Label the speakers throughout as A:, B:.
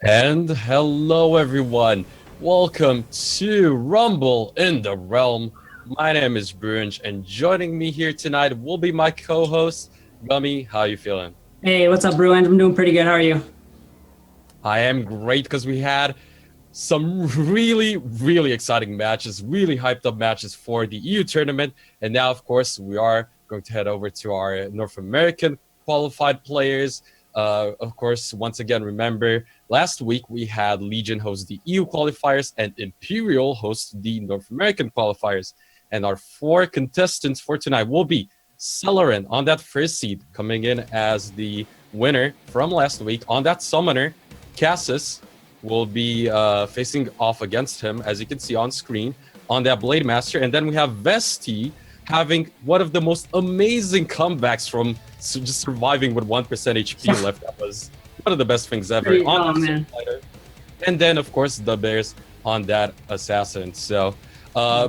A: And hello, everyone. Welcome to Rumble in the Realm. My name is Brunch, and joining me here tonight will be my co-host, Gummy. How you feeling?
B: Hey, what's up, Bruin? I'm doing pretty good. How are you?
A: I am great because we had some really exciting matches, really hyped up matches for the EU tournament. And now, of course, we are going to head over to our North American qualified players. Of course, once again, remember last week we had Legion host the EU qualifiers and Imperial host the North American qualifiers. And our four contestants for tonight will be Solarin on that first seed, coming in as the winner from last week. On that summoner, Cassis will be facing off against him, as you can see on screen, on that Blade Master. And then we have Vesty having one of the most amazing comebacks from just surviving with 1% HP left. That was one of the best things ever.
B: Man.
A: And then, of course, the Bears on that Assassin. So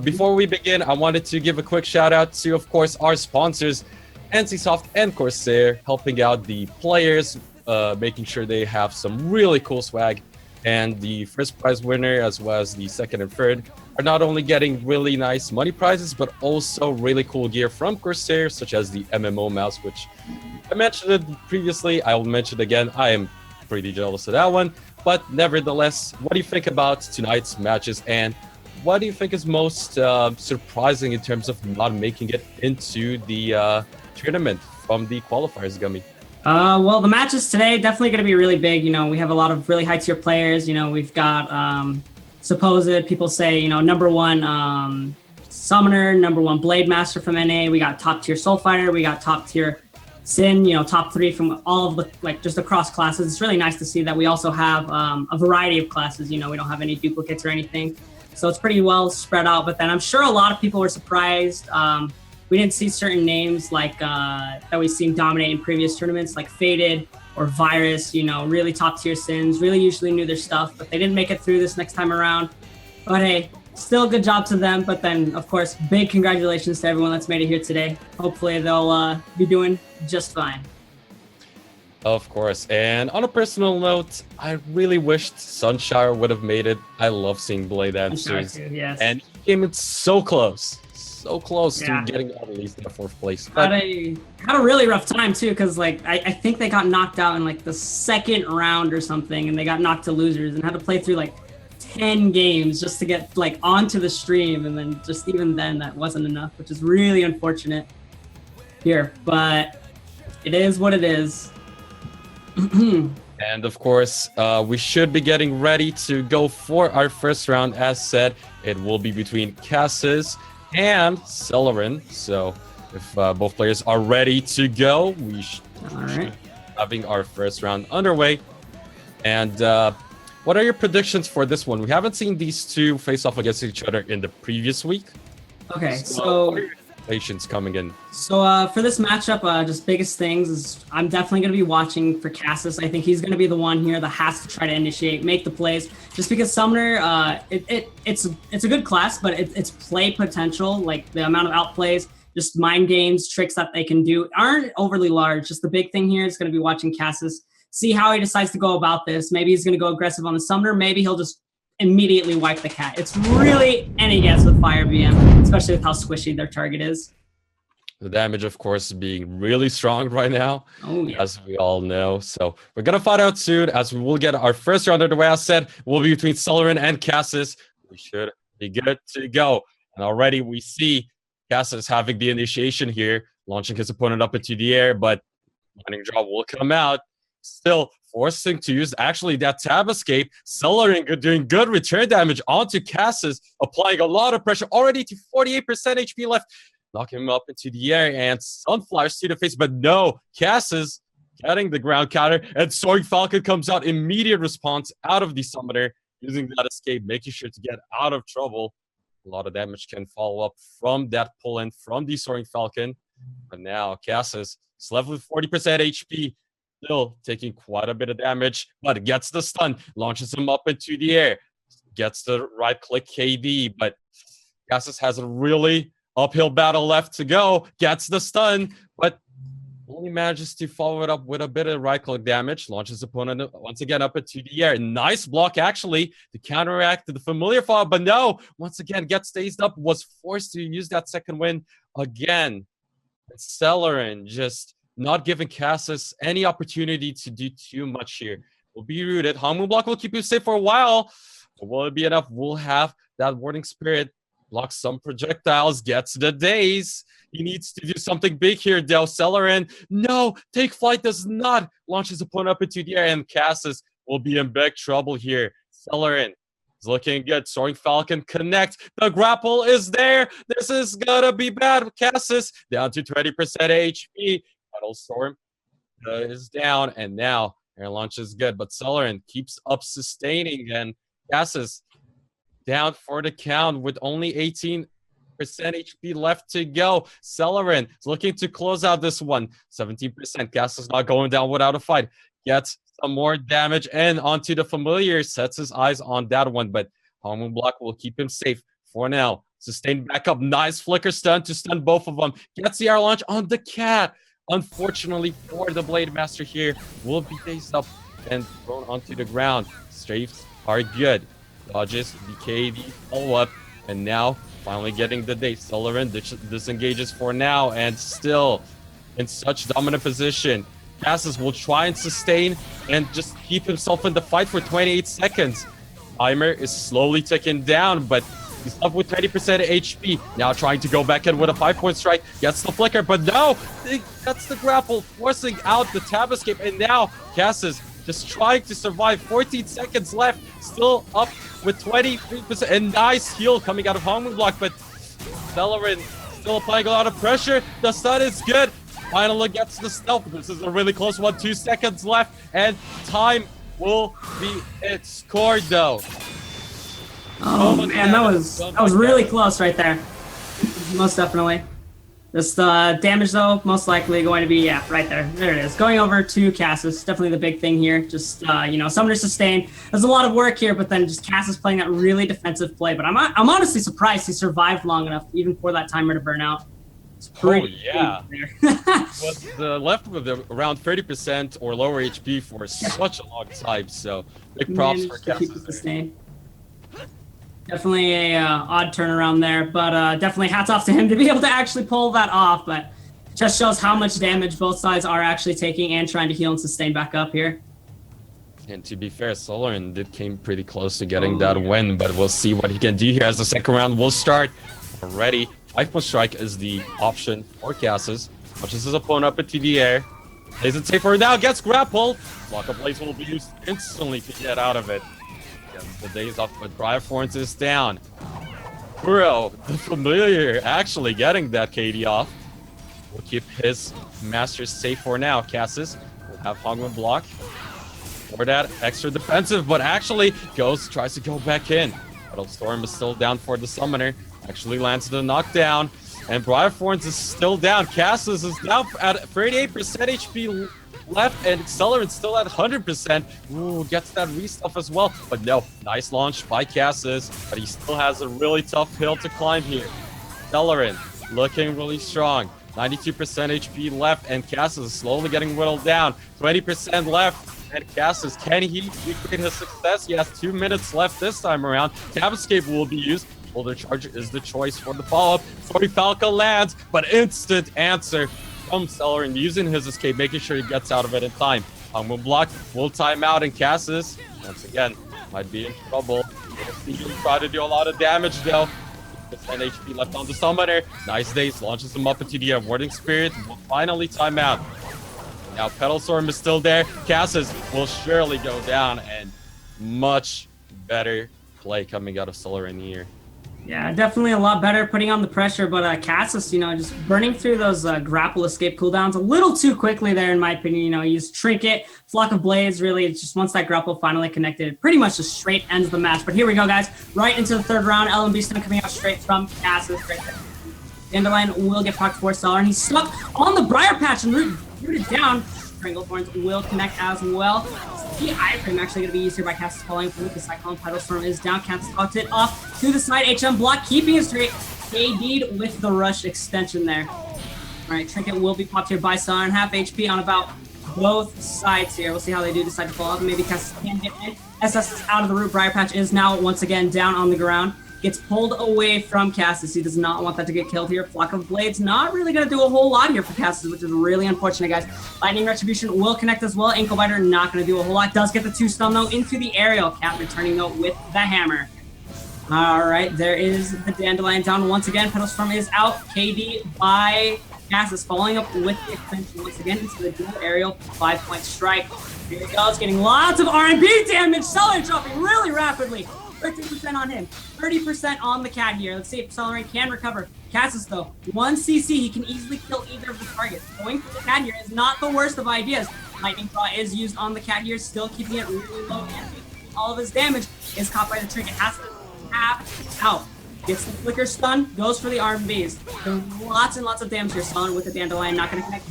A: before we begin, I wanted to give a quick shout out to, of course, our sponsors, NCSoft and Corsair, helping out the players, making sure they have some really cool swag. And the first prize winner, as well as the second and third, are not only getting really nice money prizes, but also really cool gear from Corsair, such as the MMO mouse, which I mentioned it previously. I will mention it again. I am pretty jealous of that one. But nevertheless, what do you think about tonight's matches? And what do you think is most surprising in terms of not making it into the tournament from the qualifiers, Gummy?
B: Well, the matches today definitely going to be really big. You know, we have a lot of really high tier players. You know, we've got supposed people say, you know, number one Summoner, number one Blade Master from NA. We got top tier Soul Fighter. We got top tier Sin. You know, top three from all of the just across classes. It's really nice to see that we also have a variety of classes. You know, we don't have any duplicates or anything, so it's pretty well spread out. But then I'm sure a lot of people were surprised. We didn't see certain names like that we've seen dominate in previous tournaments, like Faded or Virus, you know, really top tier Sins, really usually knew their stuff, but they didn't make it through this next time around. But hey, still good job to them. But then, of course, big congratulations to everyone that's made it here today. Hopefully they'll be doing just fine.
A: Of course. And on a personal note, I really wished Sunshire would have made it. I love seeing Blade answers.
B: Yes.
A: And he came in so close to getting at least that fourth place.
B: Had a really rough time too, because like I think they got knocked out in like the second round or something, and they got knocked to losers and had to play through like 10 games just to get like onto the stream, and then just even then that wasn't enough, which is really unfortunate here, but it is what it is.
A: And of course, we should be getting ready to go for our first round. As said, it will be between Cassis and Solarin. So if both players are ready to go, we should be having our first round underway. And what are your predictions for this one? We haven't seen these two face off against each other in the previous week.
B: Okay, so
A: what are your expectations coming in?
B: So for this matchup, just biggest things is I'm definitely going to be watching for Cassis. I think he's going to be the one here that has to try to initiate, make the plays. Just because Summoner, it's a good class, but its play potential, like the amount of outplays, just mind games, tricks that they can do, aren't overly large. Just the big thing here is going to be watching Cassis, see how he decides to go about this. Maybe he's going to go aggressive on the Summoner. Maybe he'll just immediately wipe the cat. It's really any guess with Fire BM, especially with how squishy their target is.
A: The damage, of course, being really strong right now, as we all know. So we're going to find out soon, as we will get our first round underway. As said, will be between Solarin and Cassis. We should be good to go. And already we see Cassis having the initiation here, launching his opponent up into the air, but Lightning Draw will come out. Still forcing to use actually that tab escape. Solarin doing good return damage onto Cassis, applying a lot of pressure already to 48% HP left. Knock him up into the air and Sunflowers to the face, but no, Cassis getting the ground counter, and Soaring Falcon comes out, immediate response out of the Summoner, using that escape, making sure to get out of trouble. A lot of damage can follow up from that pull-in from the Soaring Falcon, but now Cassis is left with 40% HP, still taking quite a bit of damage, but gets the stun, launches him up into the air, gets the right-click KD, but Cassis has a really uphill battle left to go, gets the stun, but Only manages to follow it up with a bit of right-click damage. Launches opponent once again up into the air. Nice block, actually, to counteract the familiar fall. But no, once again, gets staged up. Was forced to use that second win again. And Solarin just not giving Cassis any opportunity to do too much here. Will be rooted. Hangmu block will keep you safe for a while. But will it be enough? We'll have that Warding Spirit. Blocks some projectiles, gets the daze. He needs to do something big here, though. Solarin, no, take flight does not. Launch his opponent up into the air, and Cassis will be in big trouble here. Solarin is looking good. Soaring Falcon connect. The grapple is there. This is gonna be bad. Cassis down to 20% HP. Battle Storm is down, and now air launch is good, but Solarin keeps up sustaining, and Cassis down for the count with only 18% HP left to go. Solarin is looking to close out this one. 17%. Cassis not going down without a fight. Gets some more damage and onto the familiar. Sets his eyes on that one, but Hangmu block will keep him safe for now. Sustained back up. Nice flicker stun to stun both of them. Gets the air launch on the cat. Unfortunately for the Blade Master here, will be dazed up and thrown onto the ground. Strafes are good. Dodges, BKD, follow-up, and now finally getting the day. Solarin disengages for now, and still in such dominant position. Cassis will try and sustain and just keep himself in the fight for 28 seconds. Timer is slowly ticking down, but he's up with 20% HP. Now trying to go back in with a 5-point strike. Gets the flicker, but no! That's the grapple, forcing out the tab escape, and now Cassis just trying to survive. 14 seconds left. Still up with 23%. And nice heal coming out of Hangmu block. But Solarin still applying a lot of pressure. The stun is good. Finally gets the stealth. This is a really close one. 2 seconds left. And time will be scored though.
B: Oh man, that was really close right there. Most definitely. This damage, though, most likely going to be, yeah, right there. There it is. Going over to Cassis. Definitely the big thing here. Just, Summoner sustain. There's a lot of work here, but then just Cassis playing that really defensive play. But I'm honestly surprised he survived long enough, even for that timer to burn out.
A: Oh, yeah. Was left with around 30% or lower HP for such a long time. So, big props for Cassis.
B: Definitely a odd turnaround there, but definitely hats off to him to be able to actually pull that off. But just shows how much damage both sides are actually taking and trying to heal and sustain back up here.
A: And to be fair, Solarin came pretty close to getting that win, but we'll see what he can do here as the second round will start already. 5-point strike is the option for Cassis. Launches his opponent up into the air. Plays it safe for now, gets grappled. Block of Blaze will be used instantly to get out of it. The days off, but Briarthorns is down. Kuro, the familiar, actually getting that KD off. Will keep his masters safe for now. Cassis will have Hangmu block for that extra defensive, but actually tries to go back in. Battle Storm is still down for the summoner. Actually lands the knockdown, and Briarthorns is still down. Cassis is now at 38% HP left, and Solarin still at 100%. Ooh, gets that restuff as well. But no, nice launch by Cassis, but he still has a really tough hill to climb here. Solarin looking really strong. 92% HP left, and Cassis is slowly getting whittled down. 20% left, and Cassis, can he recreate his success? He has 2 minutes left this time around. Tab escape will be used. Boulder Charge is the choice for the follow-up. Sorry, Falco lands, but instant answer from Solarin using his escape, making sure he gets out of it in time. Hangmu block will time out, and Cassis, once again, might be in trouble. He try to do a lot of damage though. 10 HP left on the summoner. Nice days, launches him up into the Warding Spirit. Will finally time out. Now Petal Storm is still there. Cassis will surely go down, and much better play coming out of Solarin here.
B: Yeah, definitely a lot better putting on the pressure, but Cassis, just burning through those grapple escape cooldowns a little too quickly there, in my opinion. He used Trinket, Flock of Blades, really, it's just once that grapple finally connected, it pretty much just straight ends the match. But here we go, guys, right into the third round. LMB stun coming out straight from Cassis right there. Dandelion will get pocked for Solarin, and he's stuck on the Briar Patch and rooted down. Stranglethorns will connect as well. The iframe actually going to be used here by Cassis falling from the Cyclone. Petal Storm is down. Cassis talked it off to the side. HM block keeping it straight. KD'd with the rush extension there. All right, Trinket will be popped here by Solarin, half HP on about both sides here. We'll see how they do decide to fall off. Maybe Cassis can get in. SS is out of the root. Briar Patch is now once again down on the ground. Gets pulled away from Cassis. He does not want that to get killed here. Flock of Blades not really going to do a whole lot here for Cassis, which is really unfortunate, guys. Lightning Retribution will connect as well. Ankle Biter not going to do a whole lot. Does get the 2-stun, though, into the aerial. Cat returning, though, with the hammer. All right, there is the Dandelion down once again. Petal Storm is out. KD by Cassis, following up with the extension once again into the dual aerial 5-point strike. Here he goes, getting lots of R&B damage. Solarin dropping really rapidly. 13% on him, 30% on the cat here. Let's see if Solarin can recover. Cassis, though, 1 CC, he can easily kill either of the targets. Going for the cat here is not the worst of ideas. Lightning Claw is used on the cat here, still keeping it really low. And all of his damage is caught by the Trinket. Has to tap out. Gets the flicker stun, goes for the RMBs. Lots and lots of damage here. Solarin with the Dandelion, not going to connect.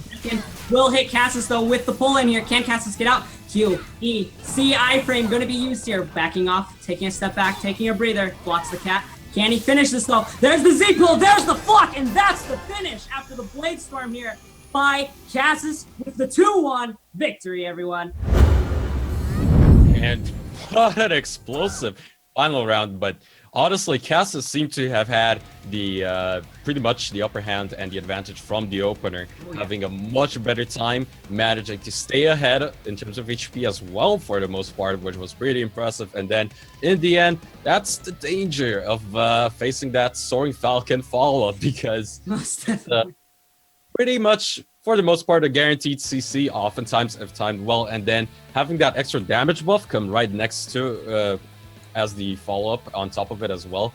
B: Will hit Cassis, though, with the pull in here. Can Cassis get out? Q, E, C, iframe going to be used here. Backing off, taking a step back, taking a breather. Blocks the cat. Can he finish this, though? There's the Z-pull, there's the flock, and that's the finish after the Blade Storm here by Cassis with the 2-1 victory, everyone.
A: And what an explosive final round, but honestly, Cassis seemed to have had the pretty much the upper hand and the advantage from the opener, having a much better time managing to stay ahead in terms of HP as well for the most part, which was pretty impressive. And then in the end, that's the danger of facing that Soaring Falcon follow-up, because pretty much for the most part a guaranteed CC oftentimes if timed well, and then having that extra damage buff come right next to as the follow-up on top of it as well.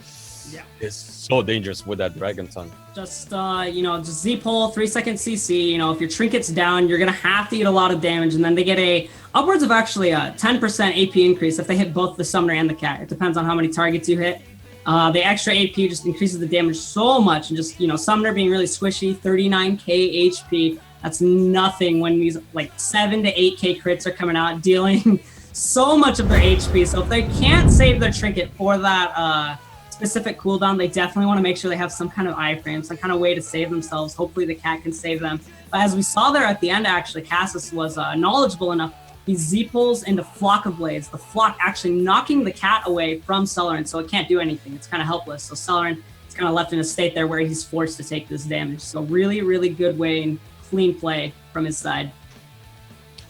A: Yeah, it's so dangerous with that Dragon Tongue.
B: Just just Z-pull, 3-second CC. If your Trinket's down, you're gonna have to eat a lot of damage, and then they get a upwards of actually a 10% AP increase if they hit both the Summoner and the Cat. It depends on how many targets you hit. The extra AP just increases the damage so much, and just Summoner being really squishy, 39k HP. That's nothing when these like 7 to 8k crits are coming out, dealing so much of their HP. So if they can't save their Trinket for that specific cooldown, they definitely want to make sure they have some kind of iframe, some kind of way to save themselves. Hopefully the cat can save them. But as we saw there at the end, actually, Cassis was knowledgeable enough. He Z-pulls into Flock of Blades, the Flock actually knocking the cat away from Solarin, so it can't do anything. It's kind of helpless. So Solarin is kind of left in a state there where he's forced to take this damage. So really, really good way and clean play from his side.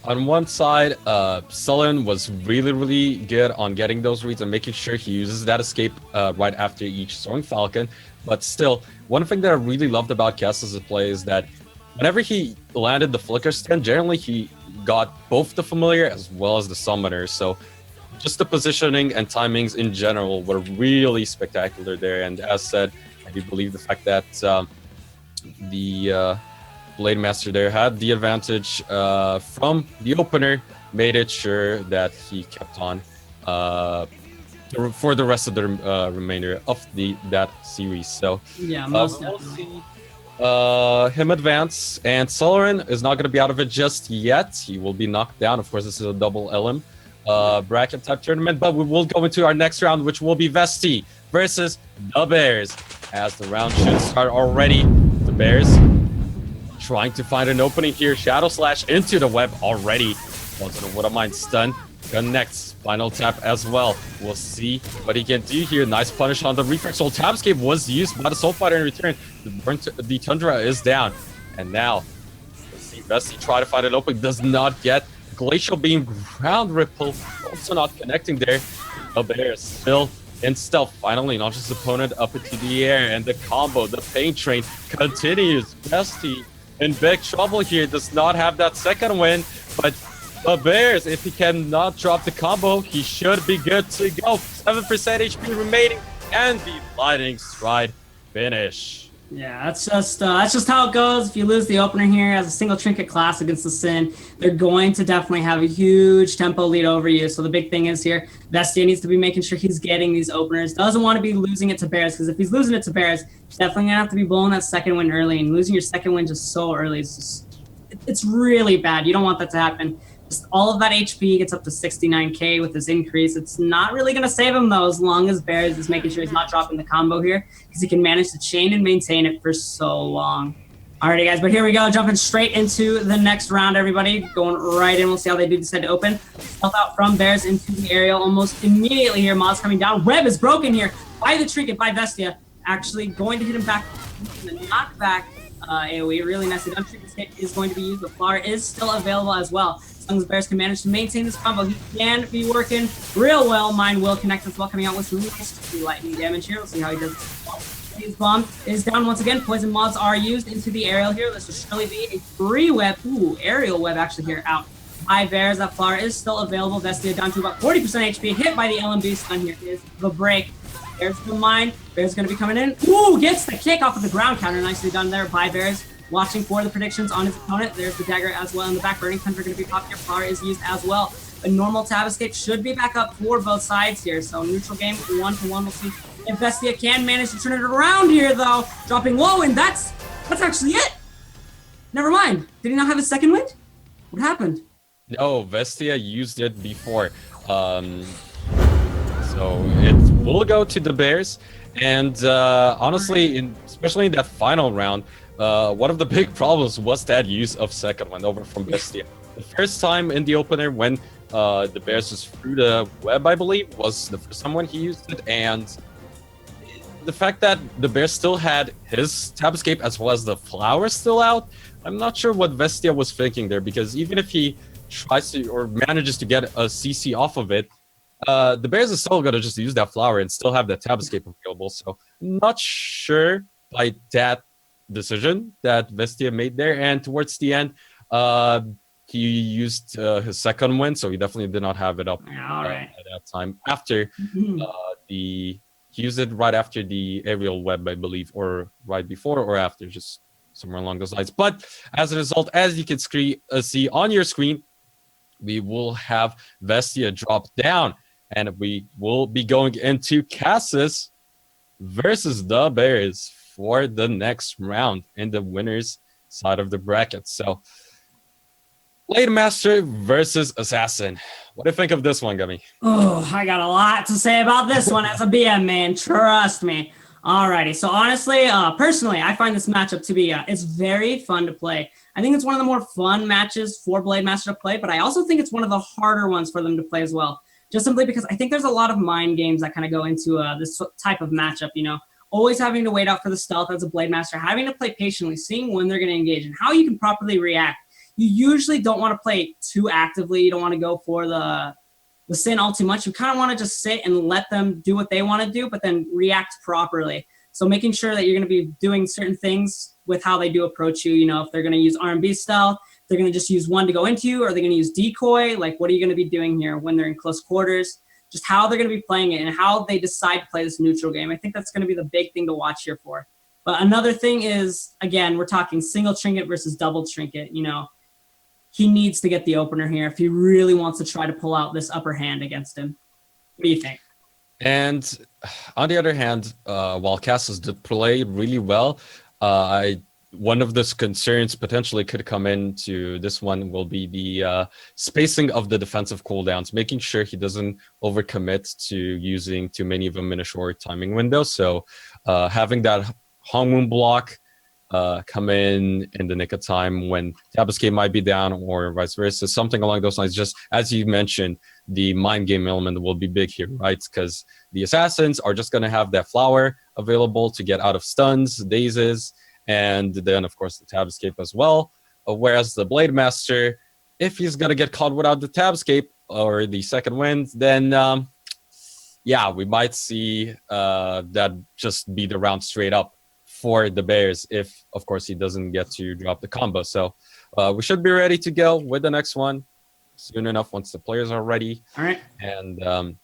A: On one side, Solarin was really, really good on getting those reads and making sure he uses that escape right after each Soaring Falcon. But still, one thing that I really loved about Cassis' play is that whenever he landed the Flicker Stand, generally he got both the Familiar as well as the Summoner. So just the positioning and timings in general were really spectacular there. And as said, I do believe the fact that the Blade Master there had the advantage from the opener, made it sure that he kept on for the rest of the remainder of that series. So
B: yeah, most
A: we'll see him advance, and Solarin is not going to be out of it just yet. He will be knocked down. Of course, this is a double LM bracket type tournament, but we will go into our next round, which will be Vesty versus the Bears. As the round should start already, the Bears trying to find an opening here. Shadow Slash into the web already. Also, what a mind stun. Connects. Final tap as well. We'll see what he can do here. Nice punish on the reflex. Soul Tapscape was used by the Soul Fighter in return. The Tundra is down. And now, let's see Vesty try to find an opening. Does not get. Glacial Beam, Ground Ripple. Also not connecting there. The Bears still in stealth. Finally launches his opponent up into the air. And the combo, the Pain Train continues. Vesty in big trouble here, does not have that second win, but the Bears, if he cannot drop the combo, he should be good to go. 7% HP remaining, and the Lightning Stride finish.
B: Yeah, that's just how it goes. If you lose the opener here as a single Trinket class against the Sin, they're going to definitely have a huge tempo lead over you. So the big thing is here, Vesty needs to be making sure he's getting these openers. Doesn't want to be losing it to Bears, because if he's losing it to Bears, he's definitely going to have to be blowing that second win early. And losing your second win just so early is just, it's really bad. You don't want that to happen. Just all of that HP gets up to 69k with his increase. It's not really going to save him, though, as long as Bears is making sure he's not dropping the combo here, because he can manage to chain and maintain it for so long. Alrighty, guys, but here we go. Jumping straight into the next round, everybody. Going right in. We'll see how they do decide to open. Stealth out from Bears into the aerial almost immediately here. Moz coming down. Web is broken here by the trinket by Vesty. Actually going to hit him back. The knockback AoE really messy. Trinket's hit is going to be used. The flower is still available as well. As long as Bears can manage to maintain this combo, he can be working real well. Mine will connect as well, coming out with some nice lightning damage here. We'll see how he does. His bomb is down once again. Poison mods are used into the aerial here. This will surely be a free web. Ooh, aerial web actually here out by Bears. That flower is still available. Vesty down to about 40% HP. Hit by the LMB stun. Here is the break. There's the mine. Bears going to be coming in. Ooh, gets the kick off of the ground counter. Nicely done there by Bears. Watching for the predictions on his opponent. There's the dagger as well in the back. Burning Thunder going to be popped here. Flower is used as well. A normal tab escape should be back up for both sides here. So neutral game 1-1. We'll see if Vesty can manage to turn it around here though. Dropping low, and that's actually it. Never mind. Did he not have a second wind? What happened?
A: No, Vestia used it before. So it will go to the Bears. And honestly, especially in that final round, one of the big problems was that use of second wind over from Vestia. The first time in the opener when the Bears just threw the web, I believe, was the first time when he used it. And the fact that the Bears still had his tab escape as well as the flower still out, I'm not sure what Vestia was thinking there, because even if he tries to or manages to get a CC off of it, the Bears are still going to just use that flower and still have that tab escape available. So I'm not sure by that decision that Vestia made there. And towards the end, he used his second win, so he definitely did not have it up at that time. After he used it right after the aerial web, I believe, or right before or after, just somewhere along those lines. But as a result, as you can see on your screen, we will have Vestia drop down, and we will be going into Cassis versus the Bears for the next round in the winner's side of the bracket. So, Blade Master versus Assassin. What do you think of this one, Gummy?
B: Oh, I got a lot to say about this one as a BM, man. Trust me. Alrighty, so honestly, personally, I find this matchup to be, it's very fun to play. I think it's one of the more fun matches for Blade Master to play, but I also think it's one of the harder ones for them to play as well. Just simply because I think there's a lot of mind games that kind of go into this type of matchup, you know. Always having to wait out for the stealth as a Blade Master, having to play patiently, seeing when they're going to engage and how you can properly react. You usually don't want to play too actively. You don't want to go for the sin all too much. You kind of want to just sit and let them do what they want to do, but then react properly. So making sure that you're going to be doing certain things with how they do approach you. You know, if they're going to use R&B stealth, they're going to just use one to go into you, or they're going to use decoy. Like, what are you going to be doing here when they're in close quarters? Just how they're going to be playing it and how they decide to play this neutral game. I think that's going to be the big thing to watch here for. But another thing is, again, we're talking single trinket versus double trinket. You know, he needs to get the opener here if he really wants to try to pull out this upper hand against him. What do you think?
A: And on the other hand, while Cassis did play really well, one of the concerns potentially could come into this one will be the spacing of the defensive cooldowns, making sure he doesn't overcommit to using too many of them in a short timing window. So having that Hong Moon block come in the nick of time when tab escape might be down, or vice versa, something along those lines. Just as you mentioned, the mind game element will be big here, right? Because the assassins are just going to have that flower available to get out of stuns, dazes, and then of course the tab escape as well. Whereas the Blade Master, if he's going to get caught without the tab escape or the second wind, then yeah, we might see that just be the round straight up for the Bears if, of course, he doesn't get to drop the combo. So we should be ready to go with the next one soon enough once the players are ready.
B: All right.
A: And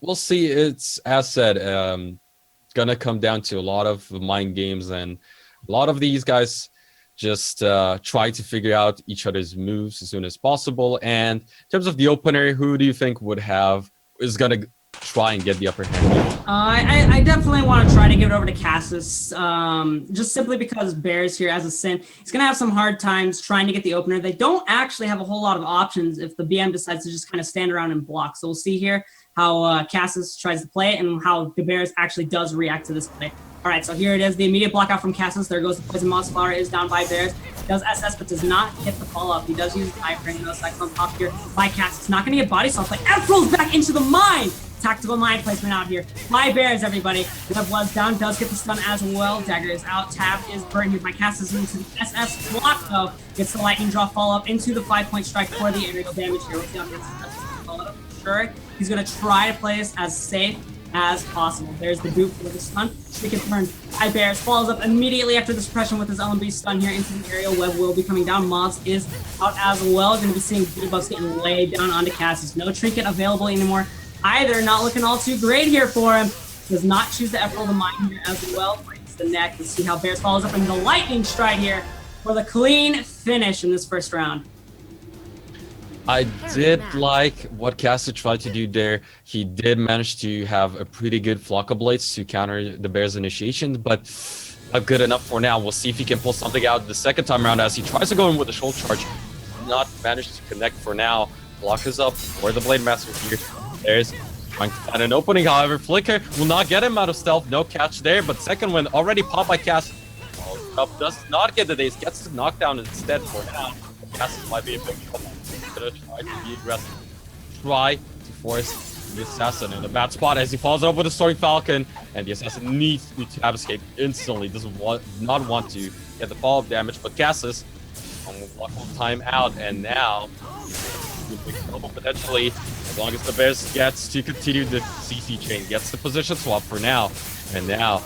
A: we'll see. It's, as said, going to come down to a lot of mind games, and a lot of these guys just try to figure out each other's moves as soon as possible. And in terms of the opener, who do you think is going to try and get the upper hand?
B: I definitely want to try to give it over to Cassis, just simply because Bears here as a sin, he's going to have some hard times trying to get the opener. They don't actually have a whole lot of options if the BM decides to just kind of stand around and block. So we'll see here how Cassis tries to play it and how the Bears actually does react to this play. All right, so here it is. The immediate blockout from Cassis. There goes the Poison Moss. Flower is down by Bears. Does SS, but does not get the follow-up. He does use the iframe, though. Cyclone top here by Cassis. Not going to get body salt, but F-rolls back into the mine. Tactical mine placement out here by Bears, everybody. Web was down, does get the stun as well. Dagger is out, tab is burned here by Cassis into the SS block, though. Gets the lightning draw follow-up into the 5-point strike for the aerial damage here. We'll see how this follow-up. Sure, he's going to try to play this as safe as possible. There's the boot for the stun. Stick it burned by Bears. Follows up immediately after the suppression with his LMB stun here into the aerial. Web will be coming down. Moz is out as well. Going to be seeing debuffs getting laid down onto Cassis. No trinket available anymore either. Not looking all too great here for him. Does not choose to F-roll the mine here as well. Breaks the neck. Let's see how Bears follows up in the lightning stride here for the clean finish in this first round.
A: I did like what Cassis tried to do there. He did manage to have a pretty good flock of blades to counter the Bears' initiation, but not good enough for now. We'll see if he can pull something out the second time around as he tries to go in with a shoulder charge. Not managed to connect for now. Block is up for the Blade Master here. There's trying to find an opening, however. Flicker will not get him out of stealth. No catch there, but second one already popped by Cassis. Up does not get the daze, gets the knockdown instead for now. Cassis might be a big trouble. Gonna try to be aggressive. Try to force the assassin in a bad spot as he falls up with a Soaring Falcon, and the assassin needs to tab escape instantly. Doesn't not want to get the follow-up damage, but Cassis will time out, and now big trouble potentially as long as the Bears gets to continue the CC chain, gets the position swap for now, and now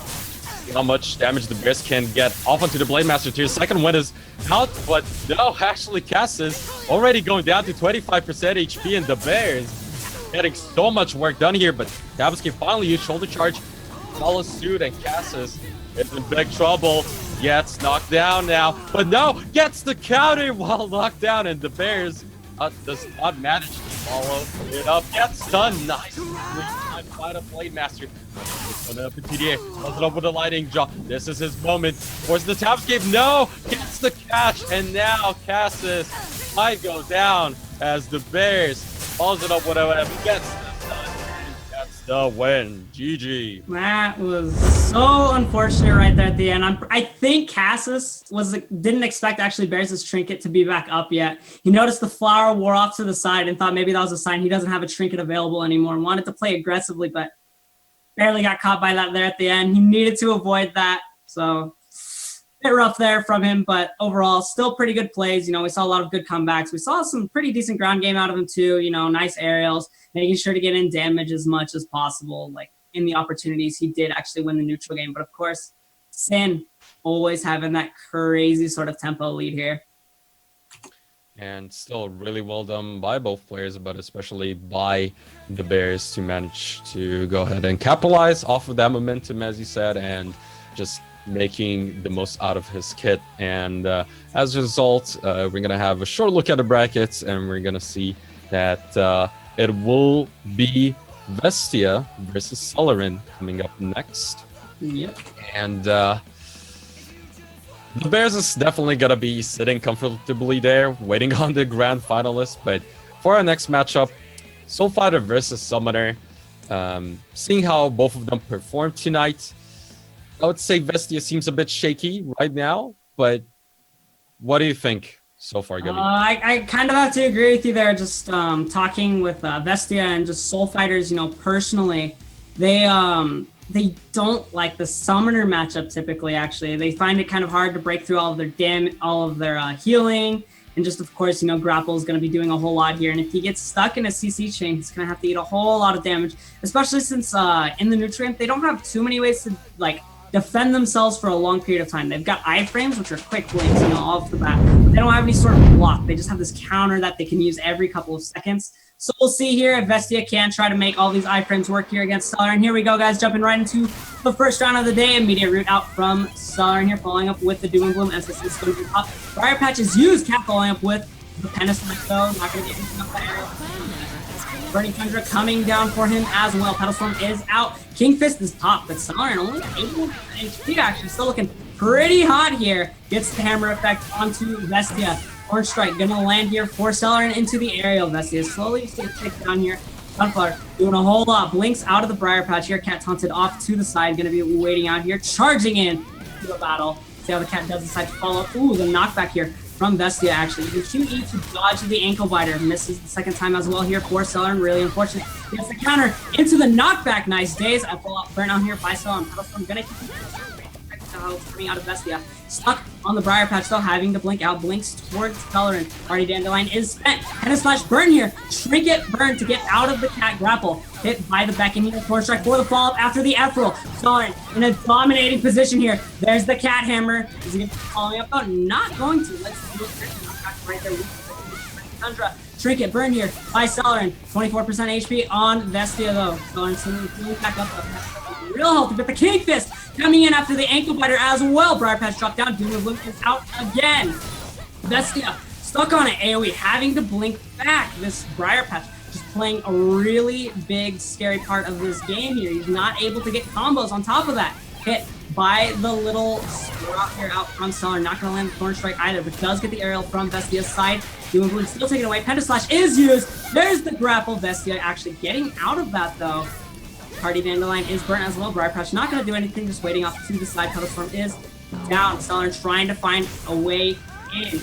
A: how much damage the Bears can get off onto the Blade Master tier. Second one is out, but no, actually Cassis already going down to 25% HP, and the Bears getting so much work done here, but Tabasky finally used shoulder charge, follows suit, and Cassis is in big trouble. Gets knocked down now, but no, gets the counter while knocked down, and the Bears does not manage to follow it up. Gets done. Nice. By the Blade Master. Going up into the air. Does it up with a lightning drop. This is his moment. Forces the Tapscape. No! Gets the catch. And now Cassis might go down as the Bears follows it up with whatever. Gets the win. GG.
B: That was so unfortunate right there at the end. I think Cassis didn't expect actually Bears' trinket to be back up yet. He noticed the flower wore off to the side and thought maybe that was a sign he doesn't have a trinket available anymore and wanted to play aggressively, but barely got caught by that there at the end. He needed to avoid that. So a bit rough there from him, but overall still pretty good plays. You know, we saw a lot of good comebacks. We saw some pretty decent ground game out of him too. You know, nice aerials, making sure to get in damage as much as possible. Like in the opportunities, he did actually win the neutral game. But of course, Sin always having that crazy sort of tempo lead here.
A: And still really well done by both players, but especially by the Bears to manage to go ahead and capitalize off of that momentum, as you said, and just making the most out of his kit. And as a result, we're going to have a short look at the brackets, and we're going to see that it will be Vesty versus Solarin coming up next.
B: Yep.
A: And the Bears is definitely going to be sitting comfortably there, waiting on the grand finalists. But for our next matchup, Soul Fighter versus Summoner, seeing how both of them performed tonight, I would say Vesty seems a bit shaky right now, but what do you think so far, Gabby?
B: I kind of have to agree with you there. Just talking with Vesty and just Soul Fighters, you know, personally, they don't like the Summoner matchup typically. Actually, they find it kind of hard to break through all of their healing, and just of course, you know, Grapple is going to be doing a whole lot here. And if he gets stuck in a CC chain, he's going to have to eat a whole lot of damage, especially since in the nutrient they don't have too many ways to like defend themselves for a long period of time. They've got iframes, which are quick blinks, you know, off the bat. But they don't have any sort of block. They just have this counter that they can use every couple of seconds. So we'll see here if Vesty can try to make all these iframes work here against Solarin. Here we go, guys, jumping right into the first round of the day. Immediate root out from Solarin here, following up with the Doom and Gloom. SSC is going to be up. Briar Patch is used, Cap following up with the Penistone, though. Not going to get anything up the arrow. Burning Tundra coming down for him as well. Pedal Storm is out. King Fist is top, but Solarin only 81 HP actually. Still looking pretty hot here. Gets the hammer effect onto Vesty. Orange Strike gonna land here for Solarin into the aerial. Vesty is slowly just gonna take down here Gunfire doing a whole lot. Blinks out of the Briar Patch here. Cat taunted off to the side. Gonna be waiting out here. Charging in to the battle. See how the cat does decide to follow. Ooh, the knockback here from Vesty actually. You can shoot E to dodge the ankle biter. Misses the second time as well here for Solarin. Really unfortunate. Gets the counter into the knockback. Nice days. I pull out burn out here by Solarin. I'm gonna keep coming out of Vestia. Stuck on the Briar Patch though, having to blink out. Blinks towards Solarin. Party Dandelion is spent. Tennis Slash burn here. Trinket burn to get out of the cat grapple. Hit by the Beacon here. Force Strike for the follow-up after the Ethereal. Solarin in a dominating position here. There's the cat hammer. Is he going to be following up though? Not going to. Let's do it right there. Tundra. Trinket burn here by Solarin. 24% HP on Vestia though. Solarin suddenly back up. Real healthy, but the King Fist coming in after the ankle biter as well. Briar Patch dropped down. Doom of Luke is out again. Vestia stuck on it. AoE having to blink back. This Briar Patch just playing a really big, scary part of this game here. He's not able to get combos on top of that. Hit by the little sprout here out from Solarin. Not going to land Thorn Strike either, but does get the aerial from Vestia's side. Doom of Luke still taken away. Pentaslash is used. There's the grapple. Vestia actually getting out of that though. Party Dandelion is burnt as well. Briar Patch not going to do anything, just waiting off to the side. Petal Storm is down. Solarin trying to find a way in.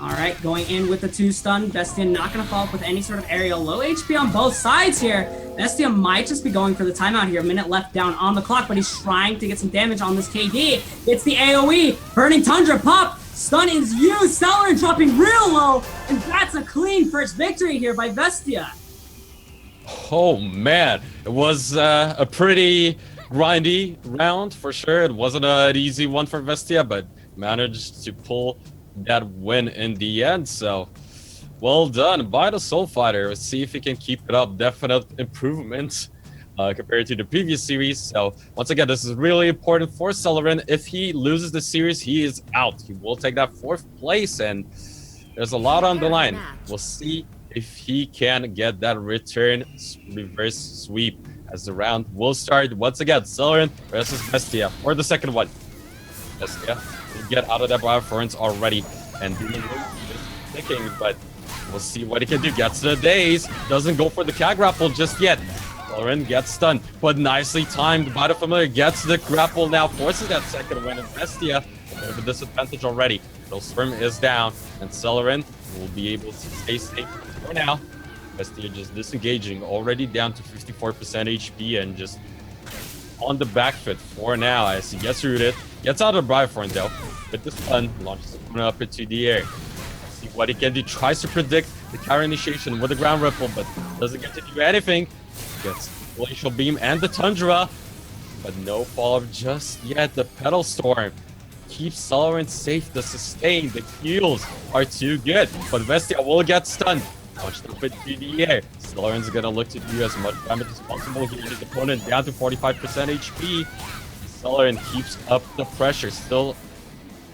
B: Alright, going in with the 2 stun. Vestia not going to follow up with any sort of aerial. Low HP on both sides here. Vestia might just be going for the timeout here. A minute left down on the clock, but he's trying to get some damage on this KD. It's the AoE. Burning Tundra pop. Stun is used. Solarin dropping real low. And that's a clean first victory here by Vestia.
A: Oh man, it was a pretty grindy round for sure. It wasn't an easy one for Vestia, but managed to pull that win in the end. So well done by the Soul Fighter. Let's see if he can keep it up. Definite improvement compared to the previous series. So once again, this is really important for Solarin. If he loses the series, he is out. He will take that 4th place, and there's a lot on the line. We'll see if he can get that reverse sweep as the round will start. Once again, Solarin versus Vestia for the second one. Vestia will get out of that Briar Thorns already and thinking, but we'll see what he can do. Gets the daze, doesn't go for the cat grapple just yet. Solarin gets stunned, but nicely timed by the Familiar. Gets the grapple now, forces that second win, and Vestia with a disadvantage already. So Storm is down, and Solarin will be able to stay safe for now. Vestia just disengaging, already down to 54% HP and just on the back foot for now as he gets rooted. Gets out of the Briar Thorn though. With the stun, launches it up into the air. See what he can do. Tries to predict the counter initiation with the ground ripple, but doesn't get to do anything. Gets the Glacial Beam and the Tundra, but no follow-up just yet. The Petal Storm keeps Solarin safe. The sustain, the heals are too good, but Vestia will get stunned. Launched up into the air. Solarin's gonna look to do as much damage as possible. He his opponent down to 45% HP. Solarin keeps up the pressure, still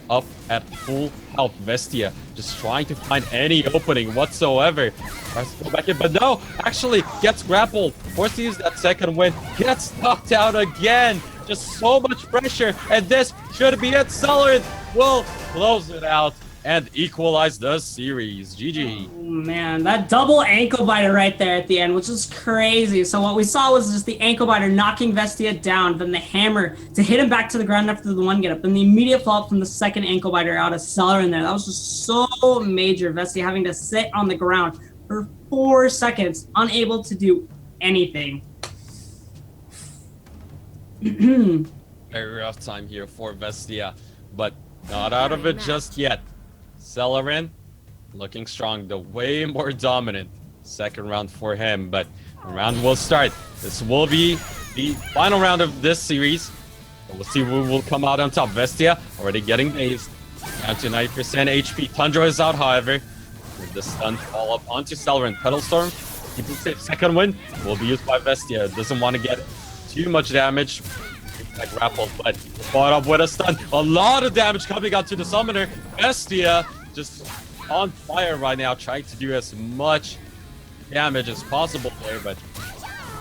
A: up at full health. Vestia just trying to find any opening whatsoever. Tries to go back in, but no, actually gets grappled. Forced to use that second win. Gets knocked out again. Just so much pressure, and this should be it. Solarin will close it out and equalize the series. GG.
B: Oh man, that double ankle biter right there at the end, which is crazy. So what we saw was just the ankle biter knocking Vestia down, then the hammer to hit him back to the ground after the one get up, then the immediate follow-up from the second ankle biter out of Solarin there. That was just so major. Vestia having to sit on the ground for 4 seconds, unable to do anything.
A: Very rough time here for Vestia, but not out of it just yet. Solarin looking strong, the way more dominant second round for him, but the round will start. This will be the final round of this series. We'll see who will come out on top. Vestia already getting dazed, down to 90% HP. Tundra is out, however, with the stun fall up onto Solarin. Petal Storm, keep it safe. Second win will be used by Vestia. Doesn't want to get too much damage. Like grappled, but fought up with a stun. A lot of damage coming out to the summoner. Vestia just on fire right now, trying to do as much damage as possible there, but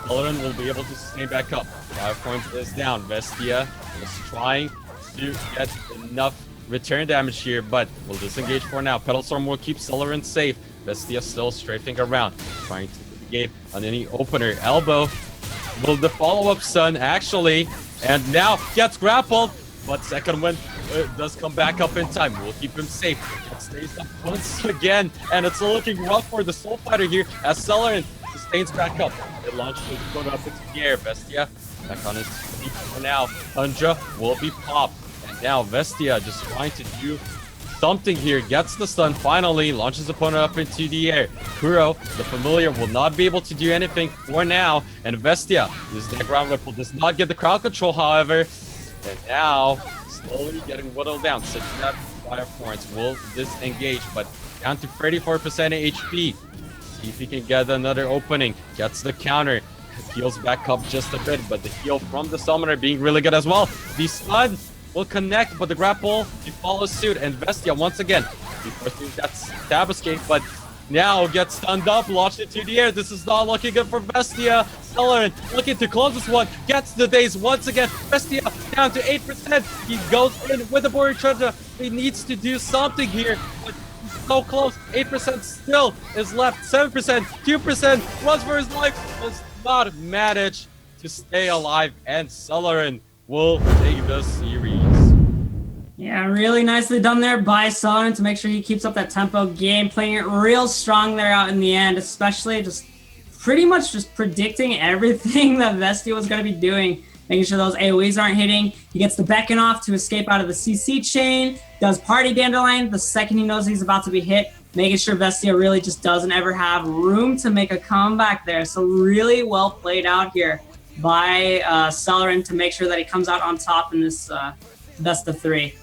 A: Solarin will be able to sustain back up. 5 points is down. Vestia is trying to get enough return damage here, but will disengage for now. Petal Storm will keep Solarin safe. Vestia still strafing around, trying to investigate on any opener. Elbow. Will the follow-up stun actually? And now gets grappled. But second one does come back up in time. We'll keep him safe. It stays up once again. And it's looking rough for the Soul Fighter here as Solarin sustains back up. It launches his foot up into the air. Vestia back on his feet for now. Tundra will be popped. And now Vestia just trying to do something here. Gets the stun finally. Launches opponent up into the air. Kuro, the familiar, will not be able to do anything for now. And Vestia uses that ground ripple. Does not get the crowd control, however. And now, slowly getting whittled down. Sitting at fire points will disengage, but down to 34% HP. See if he can get another opening. Gets the counter. Heals back up just a bit, but the heal from the summoner being really good as well. The stun will connect, but the grapple, he follows suit. And Vestia, once again, he pursues that stab escape, but now gets stunned up, launched into the air. This is not looking good for Vestia. Solarin looking to close this one. Gets the daze once again. Vestia down to 8%. He goes in with the Warrior Treasure. He needs to do something here. But he's so close. 8% still is left. 7%, 2%. Runs for his life. Does not manage to stay alive. And Solarin will take the series.
B: Yeah, really nicely done there by Solarin to make sure he keeps up that tempo game, playing it real strong there out in the end, especially just pretty much just predicting everything that Vesty was going to be doing, making sure those AoEs aren't hitting. He gets the beckon off to escape out of the CC chain, does party dandelion the second he knows he's about to be hit, making sure Vestia really just doesn't ever have room to make a comeback there. So really well played out here by Solarin to make sure that he comes out on top in this best of 3.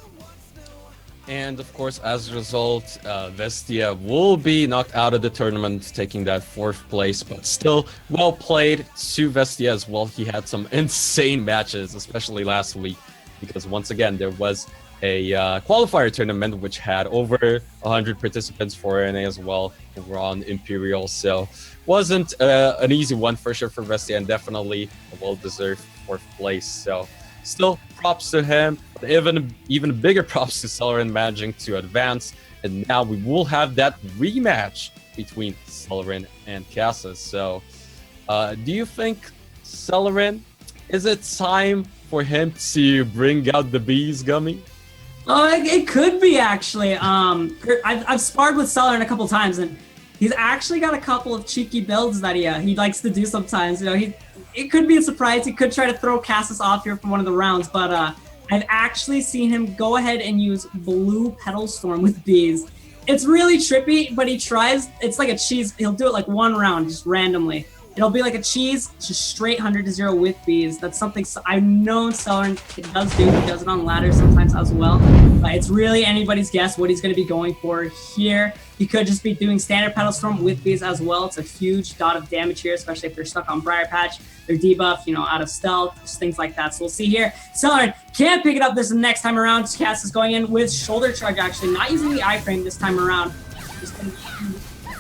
A: And of course, as a result, Vestia will be knocked out of the tournament, taking that 4th place, but still well played to Vestia as well. He had some insane matches, especially last week, because once again, there was a qualifier tournament which had over 100 participants for NA as well over on Imperial. So wasn't an easy one for sure for Vestia, and definitely a well-deserved 4th place. So still props to him, but even bigger props to Solarin managing to advance. And now we will have that rematch between Solarin and Cassis. So do you think, Solarin, is it time for him to bring out the bees, Gummy?
B: Oh, it could be actually. I've sparred with Solarin a couple times, and he's actually got a couple of cheeky builds that he likes to do sometimes. You know, it could be a surprise. He could try to throw Cassis off here for one of the rounds, but I've actually seen him go ahead and use Blue Petal Storm with bees. It's really trippy, but he tries. It's like a cheese. He'll do it like one round, just randomly. It'll be like a cheese, just straight 100-0 with bees. That's something I know Solarin does do. He does it on ladders sometimes as well. But it's really anybody's guess what he's going to be going for here. He could just be doing standard Petal Storm with bees as well. It's a huge dot of damage here, especially if they're stuck on Briar Patch. They're debuffed, out of stealth, just things like that. So we'll see here. Solarin can't pick it up this next time around. Cass is going in with shoulder charge, actually. Not using the iframe this time around. Just going to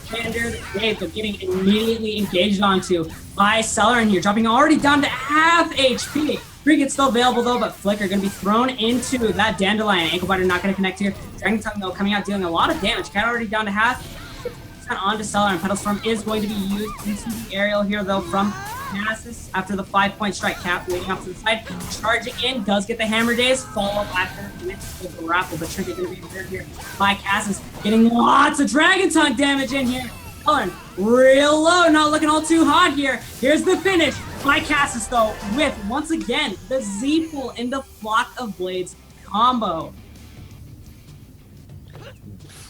B: standard wave, but getting immediately engaged onto by Solarin here, dropping already down to half HP. Cricket's still available though, but Flicker going to be thrown into that Dandelion. Ankle Biter not going to connect here. Dragon Tongue though coming out dealing a lot of damage. Cat already down to half. 50% onto Solarin. Petal Storm is going to be used into the aerial here though from Cassis after the 5-point strike. Cap waiting off to the side, charging in, does get the Hammer Days, follow up after the next with the grapple, but Trinket going to be prepared here by Cassis, getting lots of Dragon Tongue damage in here. Solarin real low, not looking all too hot here. Here's the finish by Cassis though, with once again the Z-pull into Flock of Blades combo.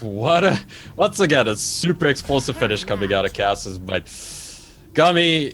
A: Once again, a super explosive finish coming out of Cassis, but Gummy,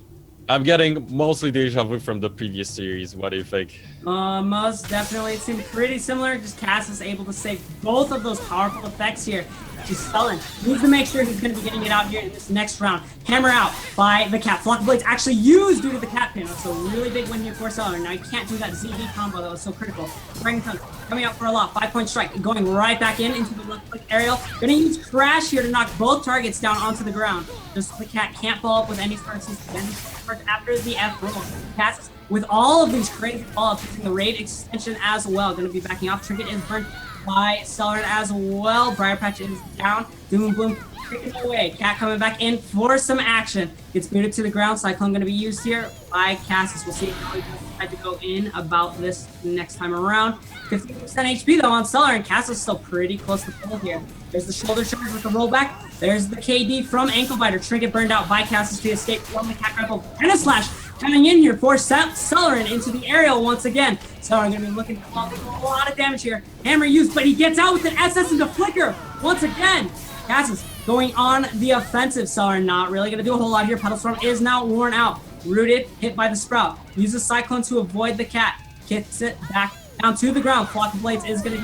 A: I'm getting mostly deja vu from the previous series. What do you think?
B: Most definitely. It seemed pretty similar. Just Cassis able to save both of those powerful effects here. Just Solarin needs to make sure he's going to be getting it out here in this next round. Hammer out by the Cat. Flock of Blades actually used due to the Cat pin. So really big win here for Solarin. Now he can't do that ZD combo that was so critical. Dragon Tongue coming out for a lot. 5-point strike. Going right back into the left click aerial. Going to use Crash here to knock both targets down onto the ground. Just so the Cat can't follow up with any starts after the F roll. Cassis with all of these crazy follow-ups using the raid extension as well. Going to be backing off. Trinket is burned by Solarin as well. Briar Patch is down. Doom and Bloom taking away. Cat coming back in for some action. Gets booted to the ground. Cyclone going to be used here by Cassis. We'll see how he decides to go in about this next time around. 50% HP though on Solarin. Cassis still pretty close to full here. There's the shoulder charge with the rollback. There's the KD from Ankle Biter. Trinket burned out by Cassis to escape from the cat grapple. And a slash coming in here for Solarin into the aerial once again. Solarin going to be looking to a lot of damage here. Hammer used, but he gets out with an SS into Flicker once again. Cassis going on the offensive. Solarin not really going to do a whole lot here. Pedal Storm is now worn out. Rooted, hit by the Sprout. Uses Cyclone to avoid the cat. Kicks it back down to the ground. Flock of Blades is going to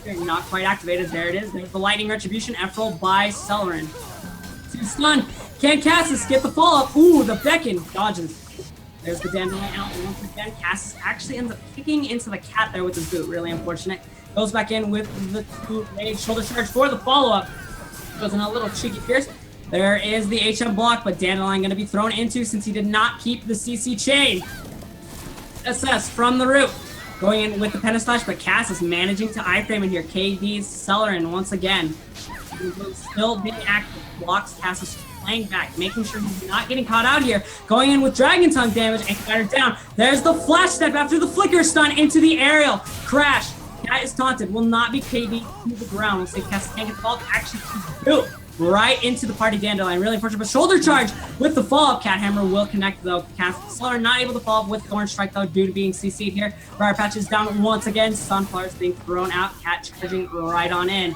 B: be not quite activated. There it is. There's the Lightning Retribution F-roll by Solarin. To stun. Can Cassis get the follow-up? Ooh, the Beckon dodges. There's the Dandelion out once again. Cassis actually ends up kicking into the cat there with his boot. Really unfortunate. Goes back in with the two-rage shoulder charge for the follow-up. Goes in a little cheeky pierce. There is the HM block, but Dandelion going to be thrown into since he did not keep the CC chain. SS from the root. Going in with the Pentaslash, but Cassis managing to iframe in here. KD's Solarin once again. Still being active. Blocks Cassis playing back, making sure he's not getting caught out here. Going in with Dragon Tongue damage and Fighter down. There's the Flash Step after the Flicker stun into the aerial. Crash. Cat is taunted. Will not be KD to the ground. We'll see if Cassis can't get the ball. Actually, boot right into the party Dandelion. Really unfortunate, but shoulder charge with the follow-up. Cat Hammer will connect though. Cassis Solarin not able to follow up with Thorn Strike though due to being CC'd here. Briar Patch is down once again. Sunflower is being thrown out. Cat charging right on in.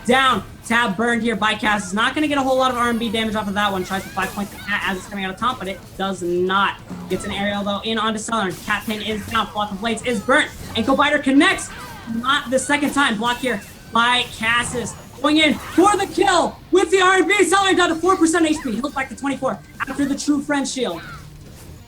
B: Down. Tab burned here by Cassis. Not going to get a whole lot of R&B damage off of that one. Tries to 5 point the cat as it's coming out of taunt, but it does not. Gets an aerial though in onto Solarin. Cat Pin is down. Flock of Blades is burnt. Ankle Biter connects. Not the second time. Block here by Cassis. Going in for the kill with the R&B. Solarin down to 4% HP. Heals back to 24 after the True Friend Shield.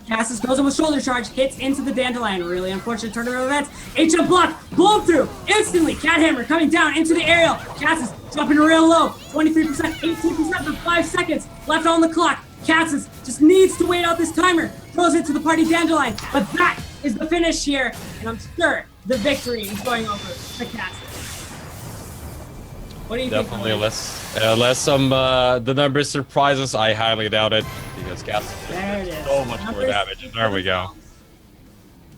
B: Cassis goes in with shoulder charge, hits into the Dandelion. Really unfortunate turn of events. HM block, blown through instantly. Cat Hammer coming down into the aerial. Cassis dropping real low. 23%, 18% for 5 seconds left on the clock. Cassis just needs to wait out this timer. Throws it to the party Dandelion. But that is the finish here. And I'm sure the victory is going over to Cassis. What do you think?
A: Definitely unless some the numbers surprise us, I highly doubt it because Cassis does so much more damage. There we go.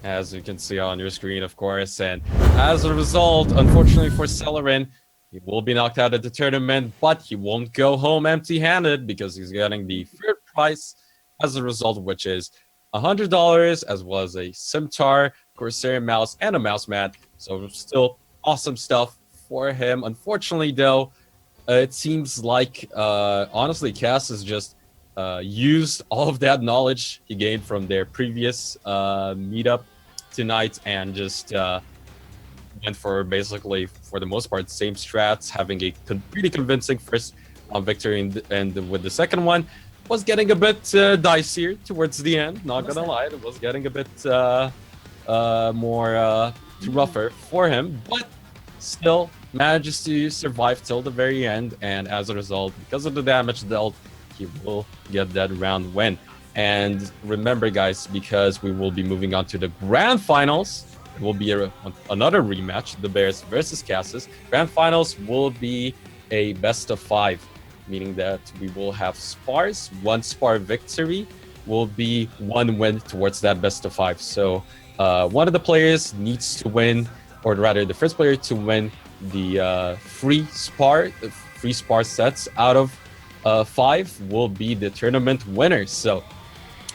A: As you can see on your screen, of course, and as a result, unfortunately for Solarin, he will be knocked out of the tournament, but he won't go home empty-handed because he's getting the third prize as a result, which is $100 as well as a Scimitar, Corsair mouse, and a mouse mat. So still awesome stuff for him. Unfortunately, though, it seems like honestly, Cassis just used all of that knowledge he gained from their previous meetup tonight and just went for basically, for the most part, same strats, having a pretty convincing first victory, and with the second one was getting a bit dicier towards the end. Not gonna lie, it was getting a bit more rougher for him, but still manages to survive till the very end, and as a result, because of the damage dealt, he will get that round win. And remember, guys, because we will be moving on to the grand finals, it will be another rematch, the Bears versus Cassis. Grand finals will be a best of 5, meaning that we will have spars. 1 spar victory will be 1 win towards that best of 5. So one of the players needs to win, or rather the first player to win the free spar sets out of 5 will be the tournament winner. So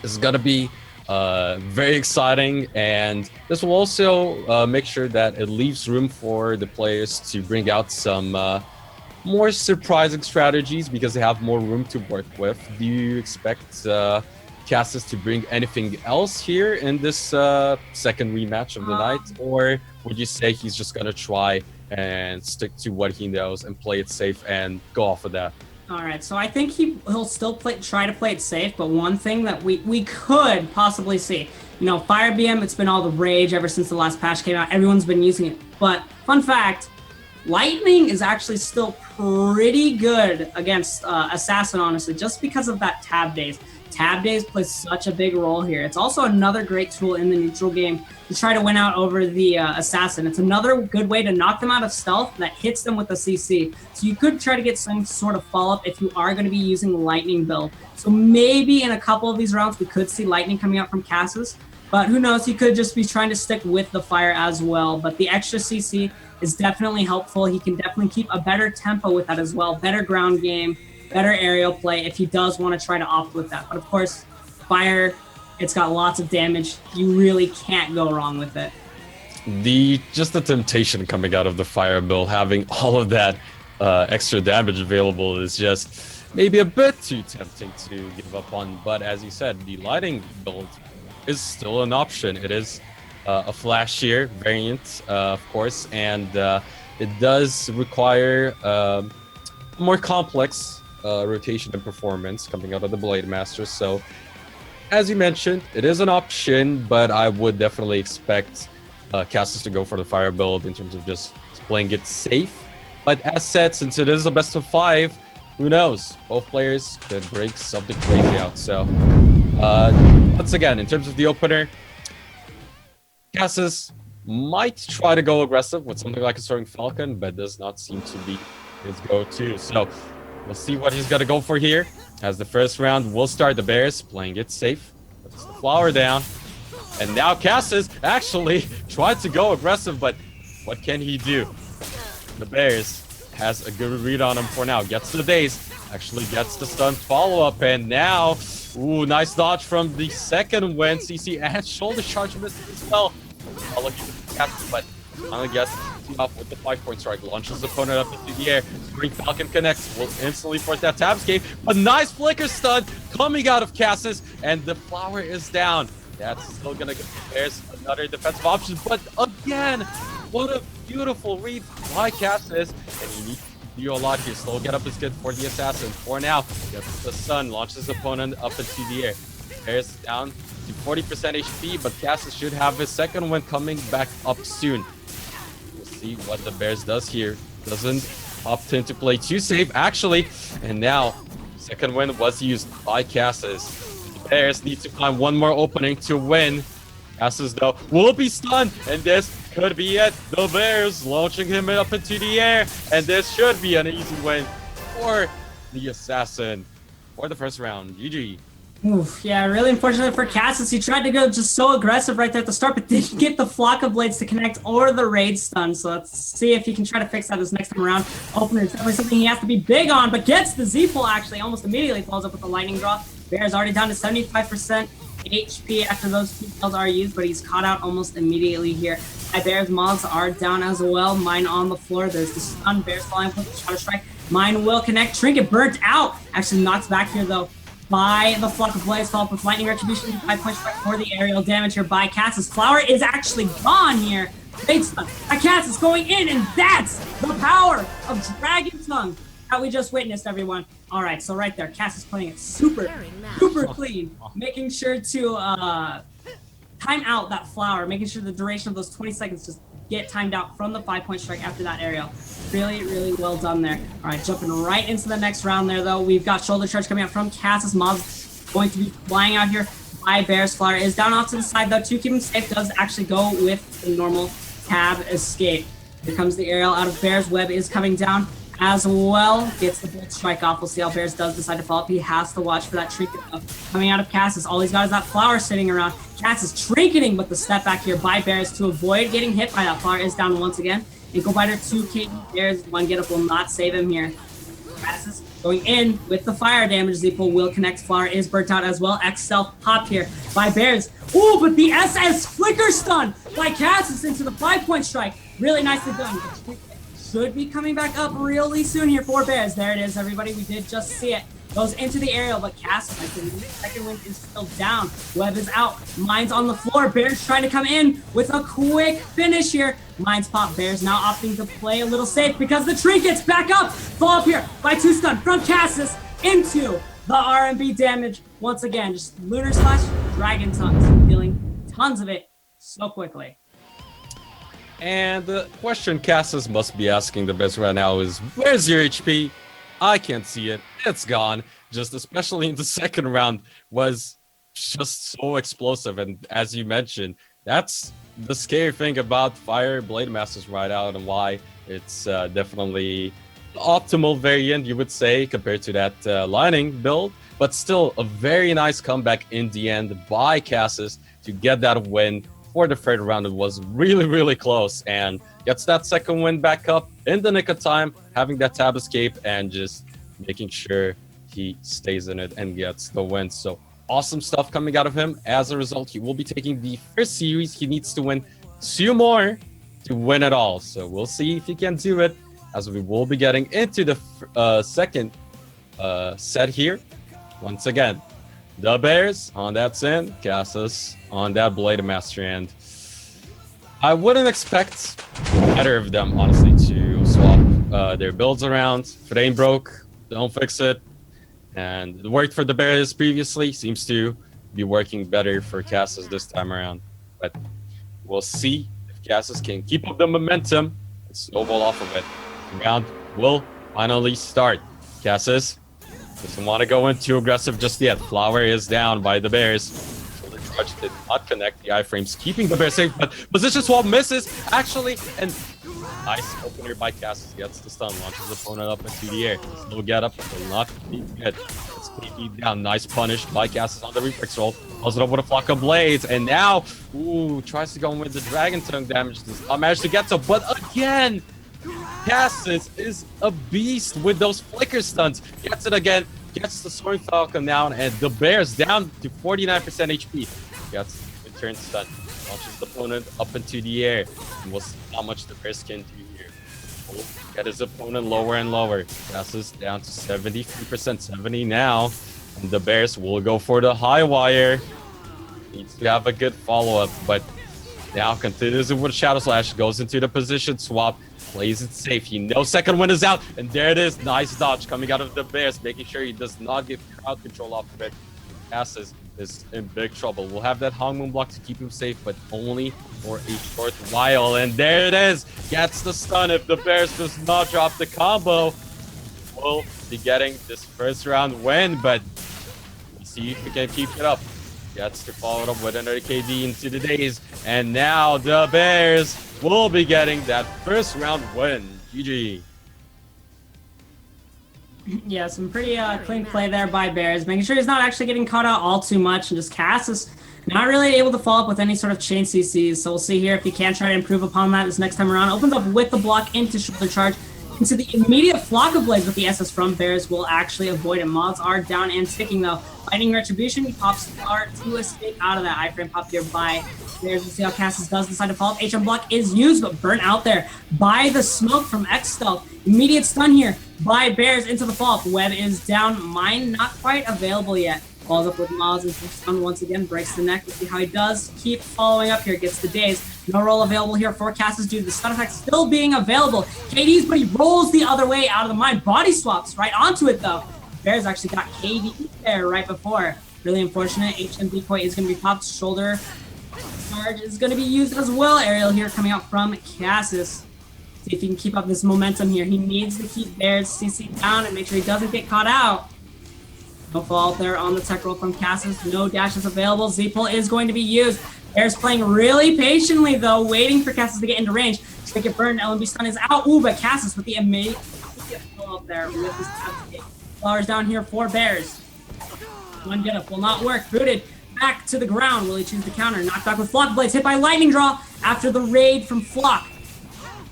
A: this is gonna be very exciting, and this will also make sure that it leaves room for the players to bring out some more surprising strategies because they have more room to work with. Do you expect Cassis to bring anything else here in this second rematch of the night, or would you say he's just gonna try and stick to what he knows and play it safe and go off of that?
B: All right, so I think he'll still try to play it safe, but one thing that we could possibly see, you know, Fire BM, it's been all the rage ever since the last patch came out. Everyone's been using it, but fun fact, Lightning is actually still pretty good against Assassin, honestly, just because of that tab days. Tab Days plays such a big role here. It's also another great tool in the neutral game to try to win out over the assassin. It's another good way to knock them out of stealth that hits them with a CC. So you could try to get some sort of follow-up if you are going to be using lightning build. So maybe in a couple of these rounds we could see lightning coming out from Cassis, but who knows, he could just be trying to stick with the fire as well. But the extra CC is definitely helpful. He can definitely keep a better tempo with that as well, better ground game, better aerial play if he does want to try to opt with that. But of course, fire, it's got lots of damage. You really can't go wrong with it.
A: Just the temptation coming out of the fire build, having all of that extra damage available is just maybe a bit too tempting to give up on. But as you said, the lighting build is still an option. It is a flashier variant, of course, and it does require more complex rotation and performance coming out of the Blade Master. So as you mentioned, it is an option, but I would definitely expect Cassis to go for the fire build in terms of just playing it safe. But as said, since it is a best of 5, who knows? Both players could break something crazy out. So once again, in terms of the opener, Cassis might try to go aggressive with something like a Soaring Falcon, but does not seem to be his go-to. So we'll see what he's going to go for here. As the first round will start, the Bears playing it safe. Puts the flower down. And now Cassis actually tried to go aggressive, but what can he do? The Bears has a good read on him for now. Gets the daze, actually gets the stun follow-up, and now, ooh, nice dodge from the second win. CC and shoulder charge misses as well. Not looking for Cassis, but finally gets off with the 5-point strike. Launches the opponent up into the air. Soaring Falcon connects. Will instantly force that tab escape. A nice flicker stun coming out of Cassis, and the flower is down. That's still gonna give the Bears another defensive option, but again, what a beautiful read by Cassis, and he needs to do a lot here. Slow get up is good for the assassin. For now, gets the stun, launches the opponent up into the air. Bears down to 40% HP, but Cassis should have his second one coming back up soon. We'll see what the Bears does here. Doesn't opt in to play too safe, actually, and now second win was used by Cassis. Bears need to find one more opening to win. Cassis, though, will be stunned, and this could be it. The Bears launching him up into the air, and this should be an easy win for the assassin for the first round. GG.
B: Oof, yeah, really unfortunate for Cassis. He tried to go just so aggressive right there at the start, but didn't get the Flock of Blades to connect or the raid stun. So let's see if he can try to fix that this next time around. Opener is definitely something he has to be big on, but gets the Z-pull actually, almost immediately follows up with the lightning draw. Bear's already down to 75% HP after those 2 kills are used, but he's caught out almost immediately here. Bear's mobs are down as well. Mine on the floor. There's the stun. Bear's falling with the Shadow Strike. Mine will connect. Trinket burnt out. Actually knocks back here though by the Flock of Blades. Follow up with Lightning Retribution. 5-point strike for the aerial damage here by Cassis. Flower is actually gone here. Great stun. Cassis going in, and that's the power of Dragon Tongue that we just witnessed, everyone. All right, so right there, Cassis playing it super clean, making sure to time out that flower, making sure the duration of those 20 seconds just get timed out from the 5-point strike after that aerial. Really, really well done there. All right, jumping right into the next round there, though. We've got shoulder charge coming out from Cassis. Mobs going to be flying out here by Bears. Flower is down off to the side, though. To keep him safe, does actually go with the normal tab escape. Here comes the aerial out of Bears. Web is coming down as well. Gets the bolt strike off. We'll see how Bears does decide to follow up. He has to watch for that trinket coming out of Cassis. All he's got is that flower sitting around. Cassis trinketing with the step back here by Bears to avoid getting hit by that flower. Is down once again. Ankle biter 2 KD. Bears one get up will not save him here. Cassis going in with the fire damage. Z-pull will connect. Flower is burnt out as well. X stealth pop here by Bears. Ooh, but the SS flicker stun by Cassis into the 5-point strike. Really nicely done. Should be coming back up really soon here for Bears. There it is, everybody. We did just see it. Goes into the aerial, but Cassis, the second win is still down. Web is out. Mine's on the floor. Bears trying to come in with a quick finish here. Mine's pop. Bears now opting to play a little safe because the trinkets back up. Fall up here by 2 stun from Cassis into the RMB damage. Once again, just Lunar Slash, Dragon Tongues, dealing tons of it so quickly.
A: And the question Cassis must be asking the best right now is, where's your HP? I can't see it. It's gone. just especially in the second round, was just so explosive. And as you mentioned, that's the scary thing about Fire Blade Masters right out, and why it's definitely the optimal variant, you would say, compared to that Lightning build. But still, a very nice comeback in the end by Cassis to get that win for the third round. It was really, really close, and gets that second win back up in the nick of time, having that tab escape and just making sure he stays in it and gets the win. So awesome stuff coming out of him. As a result, he will be taking the first series. He needs to win 2 more to win it all. So we'll see if he can do it, as we will be getting into the second set here. Once again, the Bears on that Sin, Cassis on that Blade Master, and I wouldn't expect either of them, honestly, to swap their builds around. If it ain't broke, don't fix it. And it worked for the Bears previously, seems to be working better for Cassis this time around. But we'll see if Cassis can keep up the momentum and snowball off of it. The round will finally start. Cassis doesn't want to go in too aggressive just yet. Flower is down by the Bears. The charge did not connect the iframes, keeping the Bears safe, but position swap misses, actually, and nice opener by Cassis, gets the stun, launches the opponent up into the air. Slow get up, will not be good. It's KD down, nice punish by Cassis on the reflex roll. Pulls it up with a flock of blades, and now, tries to go in with the Dragon Tongue damage. Does not manage to get to, but again, Cassis is a beast with those flicker stuns. Gets it again, gets the Soaring Falcon down, and the Bears down to 49% HP. Gets the return stun, launches the opponent up into the air, and we'll see how much the Bears can do here. We'll get his opponent lower and lower. Cassis down to 73%, 70 now, and the Bears will go for the high wire. Needs to have a good follow-up, but now continues with Shadow Slash, goes into the position swap, plays it safe. He knows second win is out, and there it is. Nice dodge coming out of the Bears, making sure he does not get crowd control off of it. Cassis is in big trouble. We'll have that Hong Moon block to keep him safe, but only for a short while. And there it is. Gets the stun. If the Bears does not drop the combo, we'll be getting this first round win, but we'll see if we can keep it up. Gets to follow it up with another KD into the days, and now the Bears will be getting that first round win. GG.
B: Yeah, some pretty clean play there by Bears, making sure he's not actually getting caught out all too much, and just Cassis not really able to follow up with any sort of chain CCs. So we'll see here if he can try to improve upon that this next time around. Opens up with the block into shoulder charge, into the immediate flock of blades with the SS from Bears will actually avoid it. Mods are down and sticking though. Lightning Retribution, he pops Star to escape out of that iframe pop here by Bears. We'll see how Cassis does decide to follow up. HM block is used, but burnt out there by the smoke from X Stealth. Immediate stun here by Bears into the follow-up. Web is down. Mine not quite available yet. Follows up with Miles and stun once again. Breaks the neck. We'll see how he does. Keep following up here. Gets the daze. No roll available here for Cassis due to the stun effect still being available. KD's, but he rolls the other way out of the mine. Body swaps right onto it though. Bears actually got KD there right before. Really unfortunate. HM decoy is going to be popped. Shoulder charge is going to be used as well. Aerial here coming out from Cassis. See if he can keep up this momentum here. He needs to keep Bears CC down and make sure he doesn't get caught out. No fall out there on the tech roll from Cassis. No dashes available. Z-pull is going to be used. Bears playing really patiently though, waiting for Cassis to get into range. Make it burn. LMB stun is out. But Cassis with the immediate pull up there with his tab. Flowers down here for Bears. One get up will not work. Booted back to the ground. Will he choose the counter? Knocked back with Flock Blades. Hit by Lightning Draw after the raid from Flock.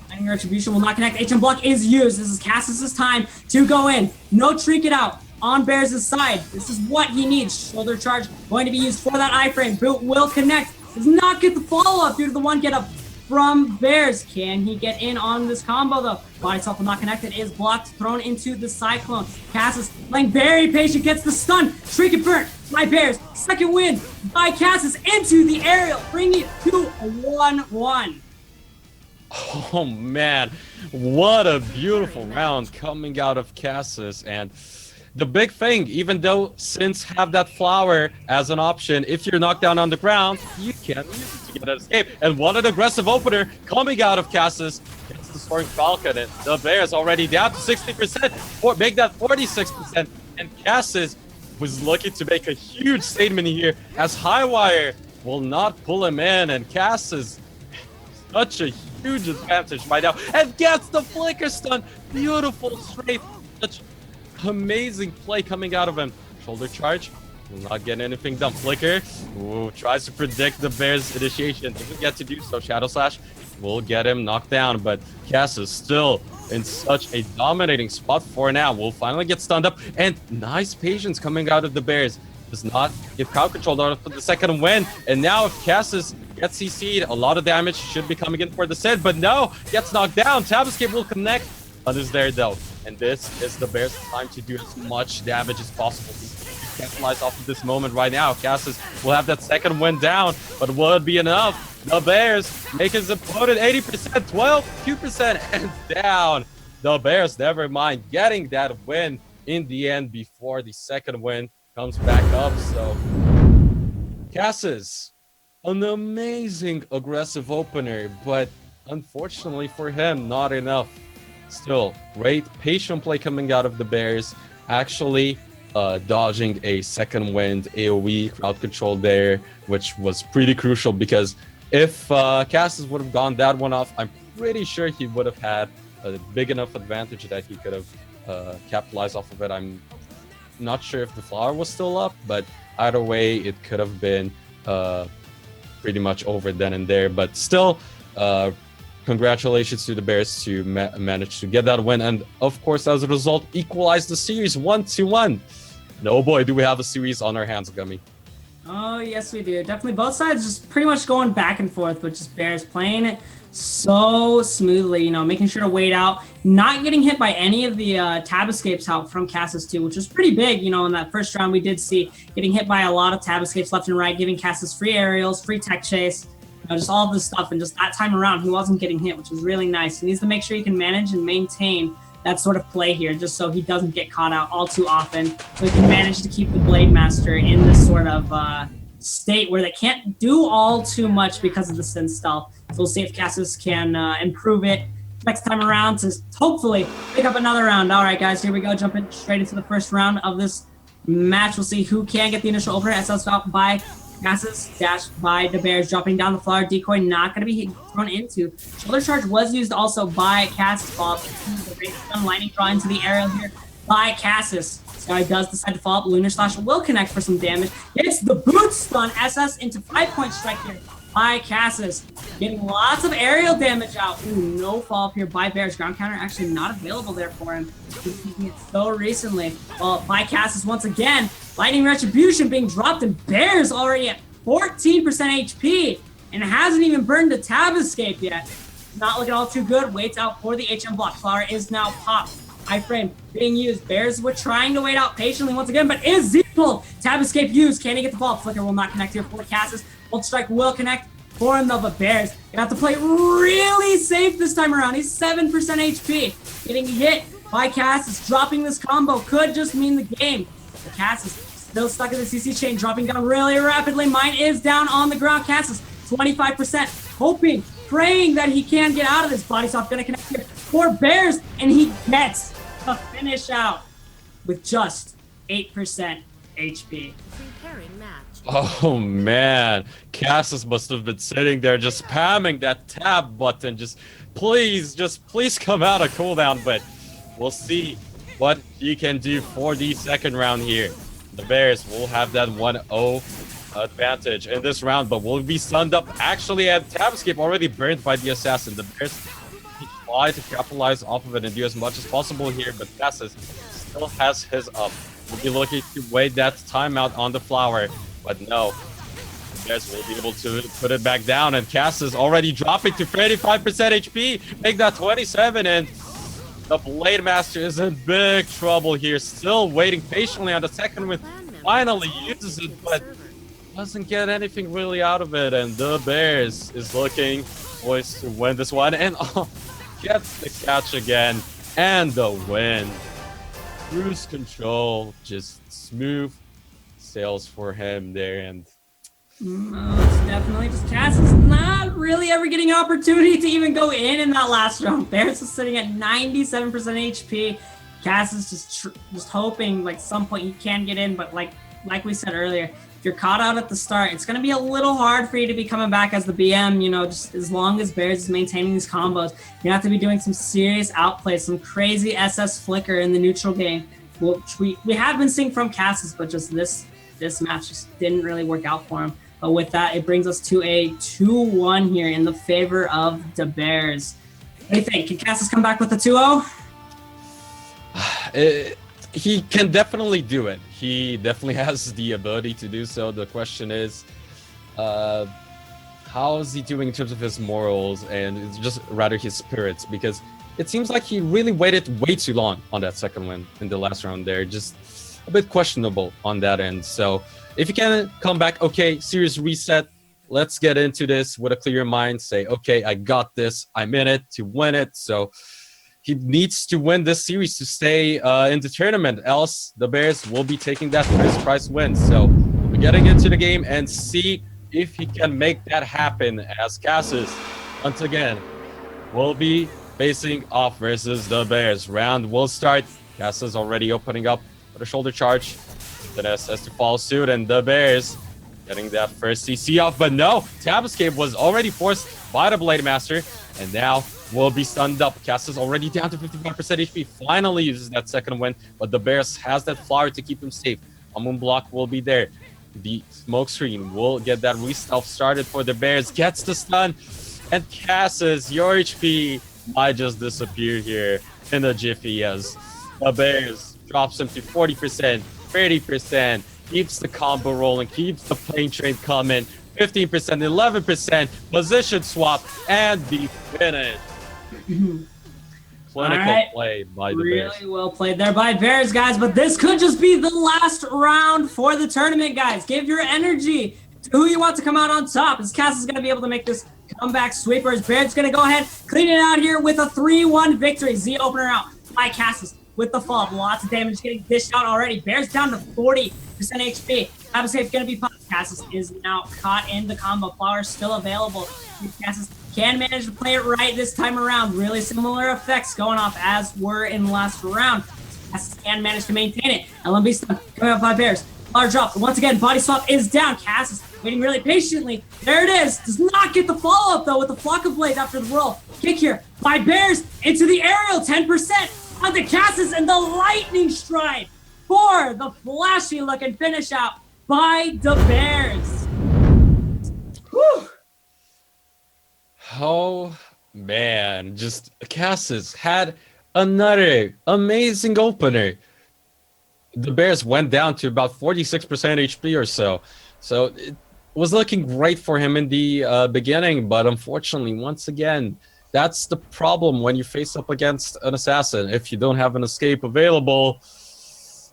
B: Lightning Retribution will not connect. HM block is used. This is Cassis' time to go in. No trinket out on Bears' side. This is what he needs. Shoulder charge going to be used for that iframe. Boot will connect. Does not get the follow-up due to the one get up from Bears. Can he get in on this combo though? Body self will not connect. It is blocked, thrown into the Cyclone. Cassis playing very patient, gets the stun. Trinket burnt by Bears. Second win by Cassis into the aerial, bringing it to a 1-1.
A: Oh man, what a beautiful round coming out of Cassis. And the big thing, even though Sins have that flower as an option, if you're knocked down on the ground, you can use it to get an escape. And what an aggressive opener coming out of Cassis. Gets the Soaring Falcon, and the Bears already down to 60%, or make that 46%. And Cassis was looking to make a huge statement here as Highwire will not pull him in, and Cassis such a huge advantage right now and gets the flicker stun. Beautiful straight, such amazing play coming out of him. Shoulder charge, will not get anything done. Flicker, ooh, tries to predict the Bears initiation, doesn't get to do so. Shadow Slash will get him knocked down, but Cassis still in such a dominating spot for now. Will finally get stunned up, and nice patience coming out of the Bears. Does not give crowd control for the second win, and now if Cassis gets CC'd, a lot of damage should be coming in for the Sid, but no, gets knocked down. Tab Escape will connect, but is there though, and this is the Bears' time to do as much damage as possible. Capitalize off of this moment right now. Cassis will have that second win down, but will it be enough? The Bears make his opponent 80%, 2%, and down. The Bears, never mind, getting that win in the end before the second win comes back up. So Cassis, an amazing aggressive opener, but unfortunately for him, not enough. Still, great patient play coming out of the Bears, actually dodging a second wind AoE crowd control there, which was pretty crucial, because if Cassis would have gone that one off, I'm pretty sure he would have had a big enough advantage that he could have capitalized off of it. I'm not sure if the flower was still up, but either way, it could have been pretty much over then and there. But still, congratulations to the Bears to manage to get that win, and of course, as a result, equalize the series 1-1. No boy, do we have a series on our hands, Gummy.
B: Oh, yes, we do. Definitely both sides just pretty much going back and forth, with just Bears playing it so smoothly, you know, making sure to wait out, not getting hit by any of the tab escapes out from Cassis too, which was pretty big, you know, in that first round we did see getting hit by a lot of tab escapes left and right, giving Cassis free aerials, free tech chase, you know, just all of this stuff, and just that time around he wasn't getting hit, which was really nice. He needs to make sure he can manage and maintain that sort of play here, just so he doesn't get caught out all too often, so he can manage to keep the Blade Master in this sort of state where they can't do all too much because of the Sin stealth. So we'll see if Cassis can improve it next time around to hopefully pick up another round. All right, guys, here we go, jumping straight into the first round of this match. We'll see who can get the initial opener. SS out by Cassis, dashed by the Bears, dropping down the flower decoy, not going to be thrown into. Shoulder charge was used also by Cassis. The base stun lightning draw into the aerial here by Cassis. This guy does decide to follow up. Lunar Slash will connect for some damage. Hits the boot stun. SS into 5-point strike here by Cassis. Getting lots of aerial damage out. Ooh, no fall up here by Bears. Ground counter actually not available there for him. He's using it so recently. Well, by Cassis once again. Lightning Retribution being dropped, and Bears already at 14% HP and hasn't even burned the tab escape yet. Not looking all too good. Waits out for the HM block. Flower is now popped. High frame being used. Bears were trying to wait out patiently once again, but is pulled. Tab escape used. Can he get the ball? Flicker will not connect here for Cassis. Bolt strike will connect for him though, but Bears gonna have to play really safe this time around. He's 7% HP. Getting hit by Cassis. Dropping this combo could just mean the game. But Cassis still stuck in the CC chain, dropping down really rapidly. Mine is down on the ground. Cassis 25%, hoping, praying that he can get out of this. Body soft gonna connect here for Bears, and he gets a finish out with just 8% HP.
A: Oh man, Cassis must have been sitting there just spamming that tab button. Just please come out of cooldown, but we'll see what he can do for the second round here. The Bears will have that 1-0 advantage in this round, but will be stunned up. Actually, and tab escape already burned by the assassin. The Bears try to capitalize off of it and do as much as possible here, but Cassis still has his up. We'll be looking to wait that timeout on the flower, but no. The Bears will be able to put it back down, and Cassis already dropping to 35% HP, make that 27, and the Blade Master is in big trouble here. Still waiting patiently on the second one. Finally uses it, but doesn't get anything really out of it. And the Bears is looking poised to win this one, and gets the catch again and the win. Cruise control, just smooth sails for him there, and
B: it's definitely just Cassis not really ever getting an opportunity to even go in that last round. Bears is sitting at 97% HP. Cassis just hoping like some point he can get in, but like we said earlier, if you're caught out at the start, it's going to be a little hard for you to be coming back as the BM, you know, just as long as Bears is maintaining these combos. You have to be doing some serious outplays, some crazy SS flicker in the neutral game, which we have been seeing from Cassis, but just this match just didn't really work out for him. But with that, it brings us to a 2-1 here in the favor of the Bears. What do you think? Can Cassis come back with a 2-0?
A: He can definitely do it. He definitely has the ability to do so. The question is, how is he doing in terms of his morals and it's just rather his spirits? Because it seems like he really waited way too long on that second win in the last round there. Just a bit questionable on that end. So if you can come back, okay, serious reset. Let's get into this with a clear mind. Say, okay, I got this. I'm in it to win it. So he needs to win this series to stay in the tournament. Else, the Bears will be taking that first prize win. So we're getting into the game and see if he can make that happen as Cassis, once again, will be facing off versus the Bears. Round will start. Cassis already opening up with a shoulder charge. The SS to follow suit, and the Bears getting that first CC off. But no, Tab Escape was already forced by the Blade Master, and now will be stunned up. Cassis already down to 55% HP. Finally uses that second win, but the Bears has that flower to keep him safe. A moon block will be there. The smoke screen will get that re-stealth started for the Bears. Gets the stun, and Cassis, your HP might just disappear here in a jiffy as the Bears drops him to 40%, 30%, keeps the combo rolling, keeps the plane train coming. 15%, 11%, position swap, and the finish. Clinical play by the Bears.
B: Really well played there by Bears, guys. But this could just be the last round for the tournament, guys. Give your energy to who you want to come out on top. As Cass is going to be able to make this comeback sweeper. As Bears going to go ahead, clean it out here with a 3-1 victory. Z opener out by Cassis with the fall. Lots of damage getting dished out already. Bears down to 40% HP. Absafe going to be popped. Cassis is now caught in the combo. Flower still available. Cassis can manage to play it right this time around. Really similar effects going off as were in the last round. Cassis can manage to maintain it. LMB stun coming up by Bears. Large drop. Once again, body swap is down. Cassis waiting really patiently. There it is. Does not get the follow-up, though, with the flock of blades after the roll. Kick here by Bears into the aerial. 10% on the Cassis, and the lightning strike for the flashy-looking finish out by the Bears. Whew.
A: Oh, man. Just Cassis had another amazing opener. The Bears went down to about 46% HP or so. So it was looking great for him in the beginning, but unfortunately, once again, that's the problem when you face up against an assassin. If you don't have an escape available,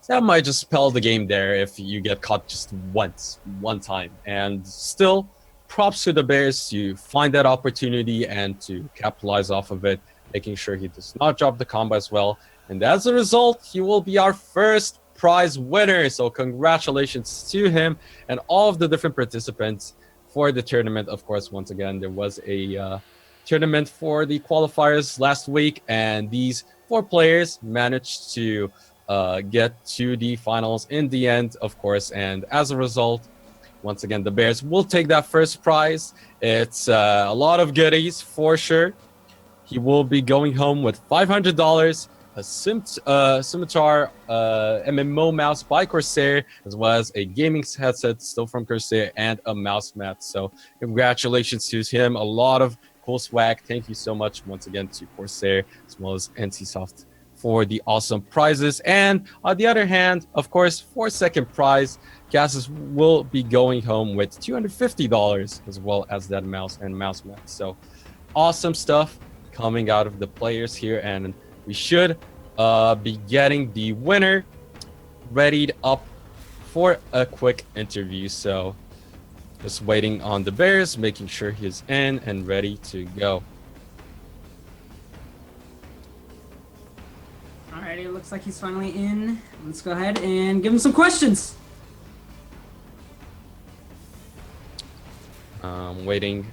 A: that might just spell the game there if you get caught just one time. And still, props to the Bears to find that opportunity and to capitalize off of it, making sure he does not drop the combo as well. And as a result, he will be our first prize winner. So congratulations to him and all of the different participants for the tournament. Of course, once again, there was a tournament for the qualifiers last week, and these 4 players managed to get to the finals in the end, of course. And as a result, once again, the Bears will take that first prize. It's a lot of goodies for sure. He will be going home with $500, a Scimitar MMO mouse by Corsair, as well as a gaming headset still from Corsair, and a mouse mat. So congratulations to him. A lot of cool swag. Thank you so much once again to Corsair as well as NCSoft for the awesome prizes. And on the other hand, of course, for second prize, Cassis will be going home with $250 as well as that mouse and mouse mat. So awesome stuff coming out of the players here, and we should be getting the winner readied up for a quick interview. So just waiting on the Bears, making sure he's in and ready to go.
B: Alrighty, it looks like he's finally in. Let's go ahead and give him some questions.
A: Waiting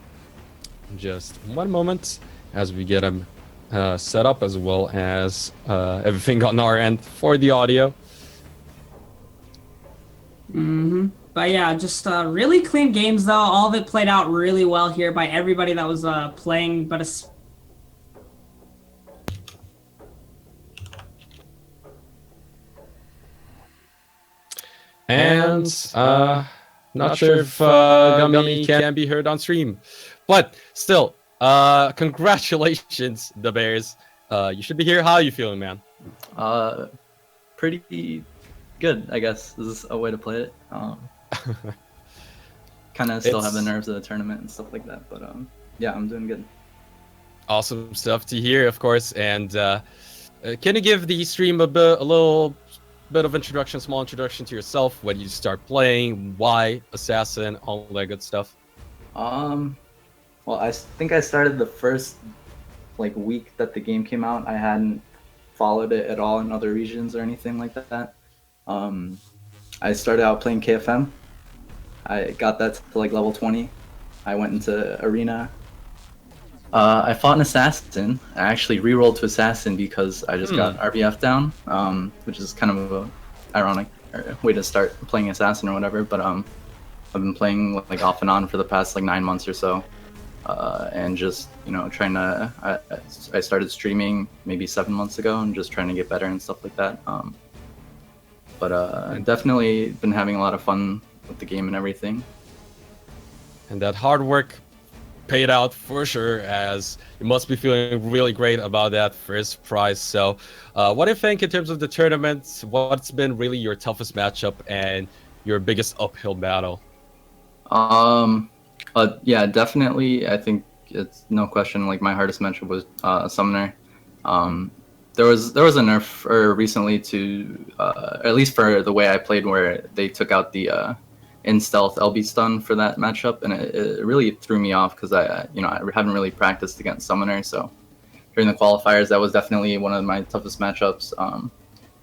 A: just one moment as we get him setup as well as everything on our end for the audio.
B: But yeah, just really clean games though. All of it played out really well here by everybody that was playing. But
A: and not sure if Gummy can be heard on stream, but still, congratulations, the Bears. You should be here. How are you feeling, man?
C: Pretty good, I guess. This is a way to play it. Kind of still have the nerves of the tournament and stuff like that, but yeah, I'm doing good.
A: Awesome stuff to hear, of course. And can you give the stream a little bit of introduction, small introduction to yourself, when you start playing, why Assassin, all that good stuff?
C: Well, I think I started the first week that the game came out. I hadn't followed it at all in other regions or anything like that. I started out playing KFM. I got that to level 20. I went into Arena. I fought an Assassin. I actually re-rolled to Assassin because I just got RBF down, which is kind of a ironic way to start playing Assassin or whatever. But I've been playing off and on for the past 9 months or so, and just trying to. I started streaming maybe 7 months ago and just trying to get better and stuff like that. But I've definitely been having a lot of fun with the game and everything.
A: And that hard work paid out for sure, as you must be feeling really great about that first prize. So what do you think in terms of the tournament? What's been really your toughest matchup and your biggest uphill battle?
C: Yeah, definitely. I think it's no question my hardest matchup was Summoner. There was a nerf recently to at least for the way I played, where they took out the in stealth LB stun for that matchup, and it really threw me off because I haven't really practiced against Summoner. So during the qualifiers, that was definitely one of my toughest matchups.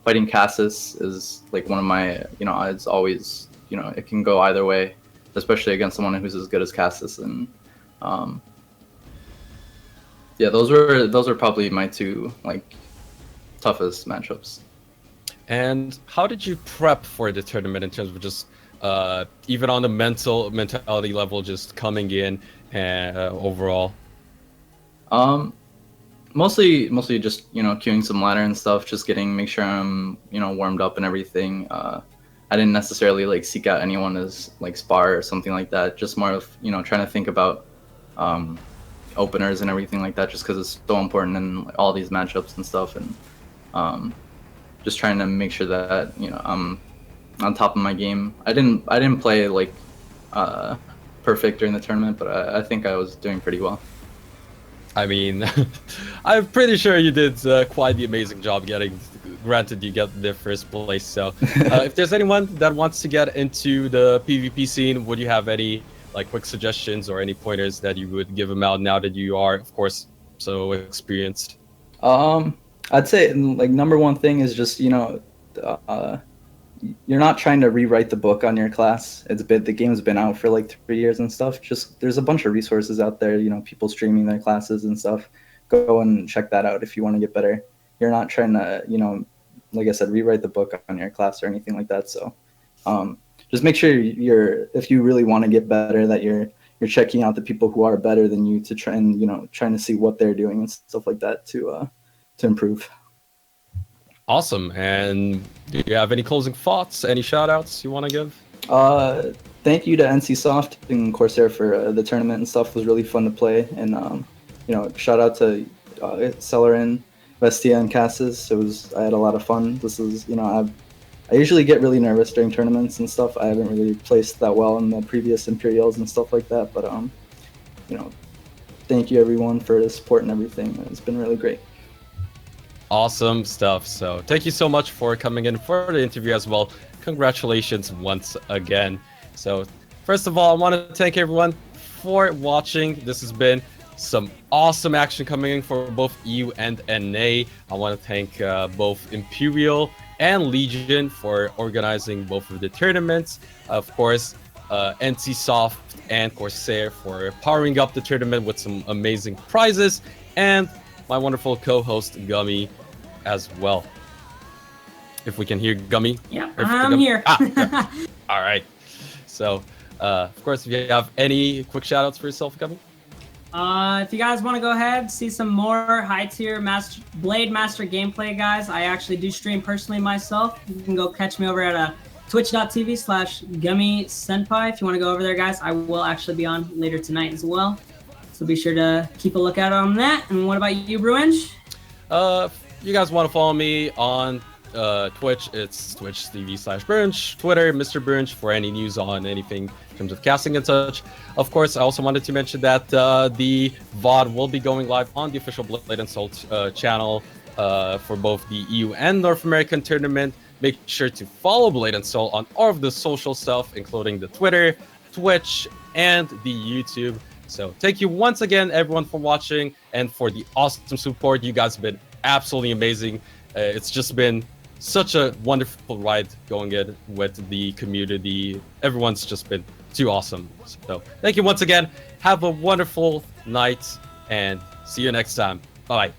C: Fighting Cassis is one of my it's always it can go either way, especially against someone who's as good as Cassis. And yeah, those were probably my two toughest matchups.
A: And how did you prep for the tournament in terms of just even on the mentality level, just coming in and overall?
C: Mostly just queuing some ladder and stuff, just make sure I'm warmed up and everything. I didn't necessarily seek out anyone as spar or something like that. Just more of trying to think about openers and everything like that, just because it's so important in all these matchups and stuff. And just trying to make sure that I'm on top of my game. I didn't play perfect during the tournament, but I think I was doing pretty well.
A: I mean, I'm pretty sure you did quite the amazing job getting. Granted, you get the first place. So, if there's anyone that wants to get into the PvP scene, would you have any quick suggestions or any pointers that you would give them out now that you are, of course, so experienced?
C: I'd say number one thing is just you're not trying to rewrite the book on your class. The game's been out for 3 years and stuff. Just there's a bunch of resources out there, people streaming their classes and stuff. Go and check that out if you want to get better. You're not trying to, like I said, rewrite the book on your class or anything like that. So just make sure if you really want to get better, that you're checking out the people who are better than you to try and, trying to see what they're doing and stuff like that to improve.
A: Awesome. And do you have any closing thoughts, any shout outs you want to give?
C: Thank you to NCSoft and Corsair for the tournament and stuff. It was really fun to play. And, shout out to Solarin, Vesty, and Cassis. I had a lot of fun. This is, I usually get really nervous during tournaments and stuff. I haven't really placed that well in the previous Imperials and stuff like that. But, thank you everyone for the support and everything. It's been really great.
A: Awesome stuff. So thank you so much for coming in for the interview as well. Congratulations once again. So first of all, I want to thank everyone for watching. This has been some awesome action coming in for both EU and NA. I want to thank both Imperial and Legion for organizing both of the tournaments. Of course, NCSoft and Corsair for powering up the tournament with some amazing prizes. And my wonderful co-host Gummy as well. If we can hear Gummy.
B: Yeah, I'm here.
A: All right. So, of course, if you have any quick shout-outs for yourself, Gummy?
B: If you guys want to go ahead, see some more high-tier Blade Master gameplay, guys, I actually do stream personally myself. You can go catch me over at twitch.tv/GummySenpai. If you want to go over there, guys, I will actually be on later tonight as well. So be sure to keep a lookout on that. And what about you, Bruinge?
A: If you guys want to follow me on Twitch, it's twitch.tv/Brunch, Twitter, Mr. Brunch, for any news on anything in terms of casting and such. Of course, I also wanted to mention that the VOD will be going live on the official Blade and Soul channel for both the EU and North American tournament. Make sure to follow Blade and Soul on all of the social stuff, including the Twitter, Twitch, and the YouTube. So thank you once again, everyone, for watching and for the awesome support. You guys have been absolutely amazing. It's just been such a wonderful ride going in with the community. Everyone's just been too awesome. So thank you once again. Have a wonderful night and see you next time. Bye.